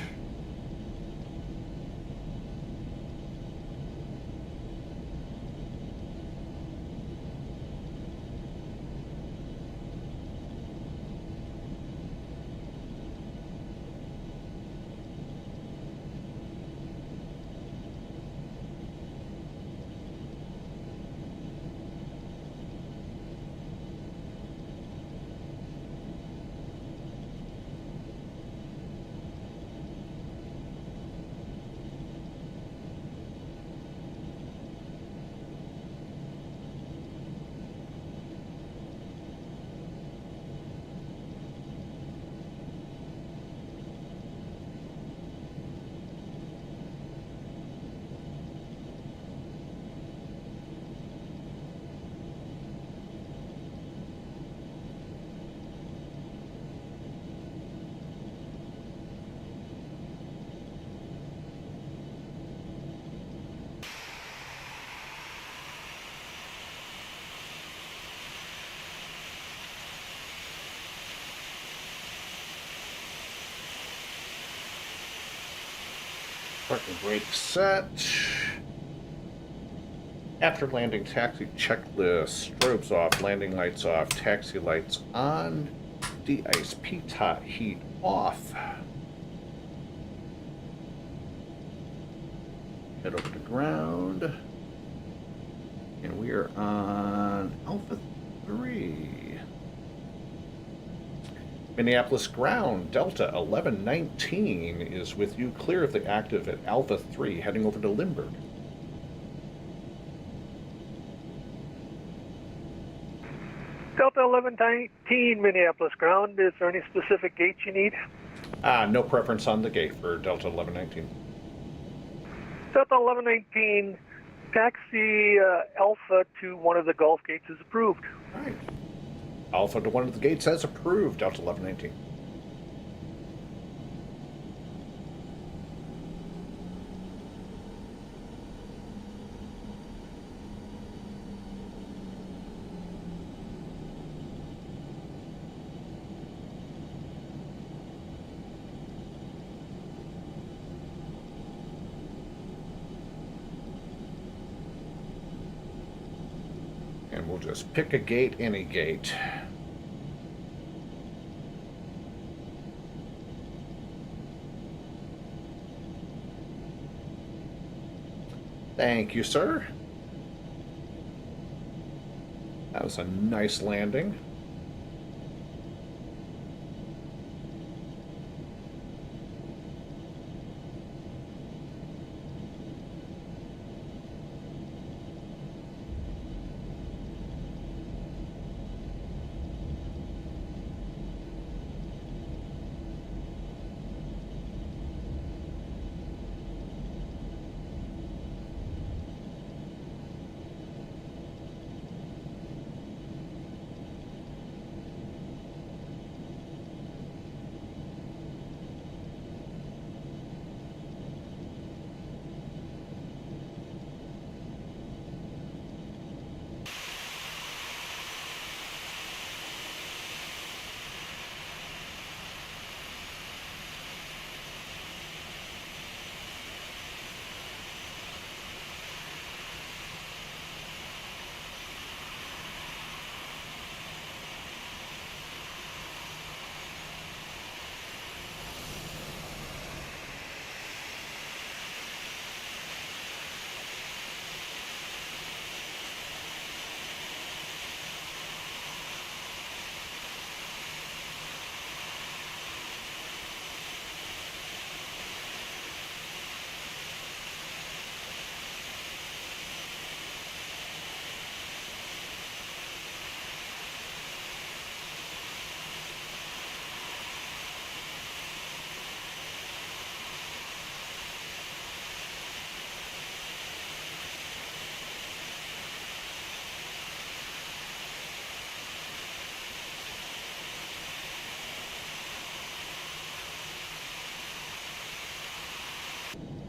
Parking brake set. After landing, taxi checklist. Strobes off, landing lights off, taxi lights on. De-ice, P-tot heat off. Head over to ground. And we are on Alpha 3. Minneapolis ground, Delta 1119 is with you, clear of the active at Alpha 3, heading over to Lindbergh. Delta 1119, Minneapolis ground. Is there any specific gates you need? No preference on the gate for Delta 1119. Delta 1119, taxi Alpha to one of the Gulf gates is approved. Right. Alpha to one of the gates as approved, Delta 1119. And we'll just pick a gate, any gate. Thank you, sir. That was a nice landing.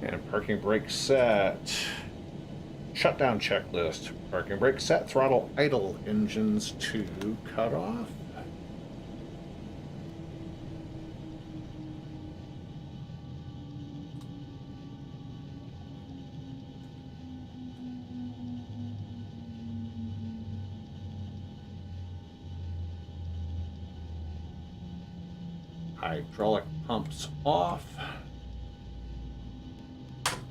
And parking brake set. Shutdown checklist. Parking brake set. Throttle idle. Engines to cut off. Hydraulic pumps off.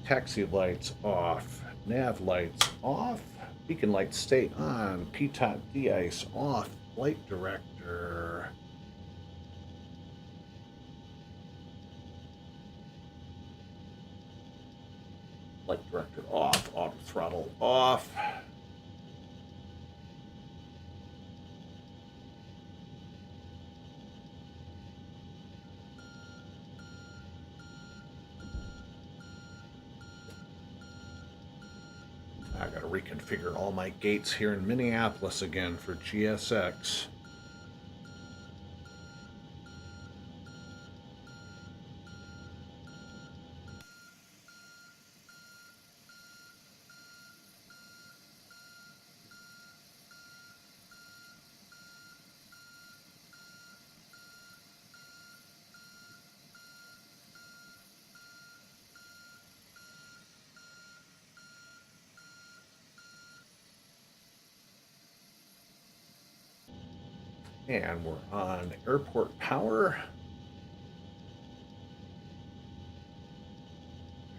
Taxi lights off. Nav lights off. Beacon lights stay on. P-tot de-ice off. Flight director. Flight director off. Auto throttle off. I gotta reconfigure all my gates here in Minneapolis again for GSX. And we're on airport power.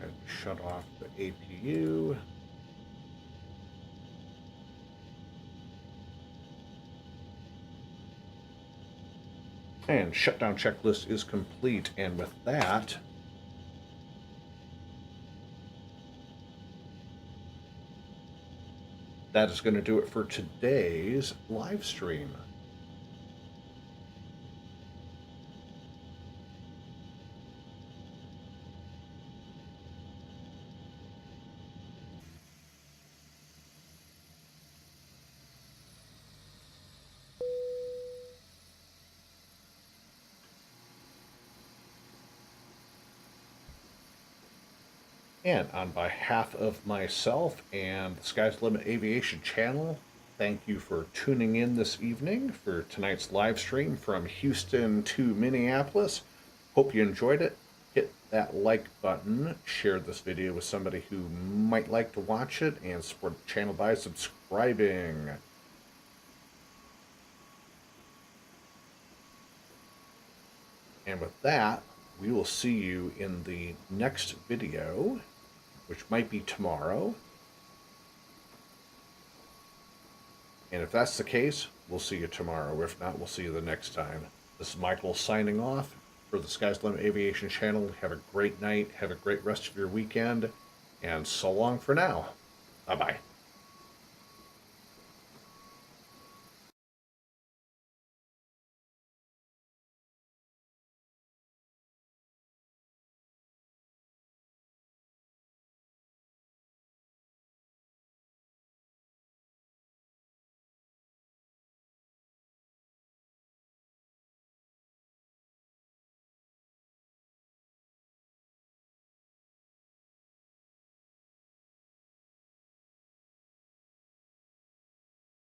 And shut off the APU. And shutdown checklist is complete. And with that, that is going to do it for today's live stream. And on behalf of myself and the Sky's the Limit Aviation channel, thank you for tuning in this evening for tonight's live stream from Houston to Minneapolis. Hope you enjoyed it. Hit that like button, share this video with somebody who might like to watch it, and support the channel by subscribing. And with that, we will see you in the next video, which might be tomorrow. And if that's the case, we'll see you tomorrow. If not, we'll see you the next time. This is Michael signing off for the Sky's the Limit Aviation channel. Have a great night. Have a great rest of your weekend. And so long for now. Bye-bye.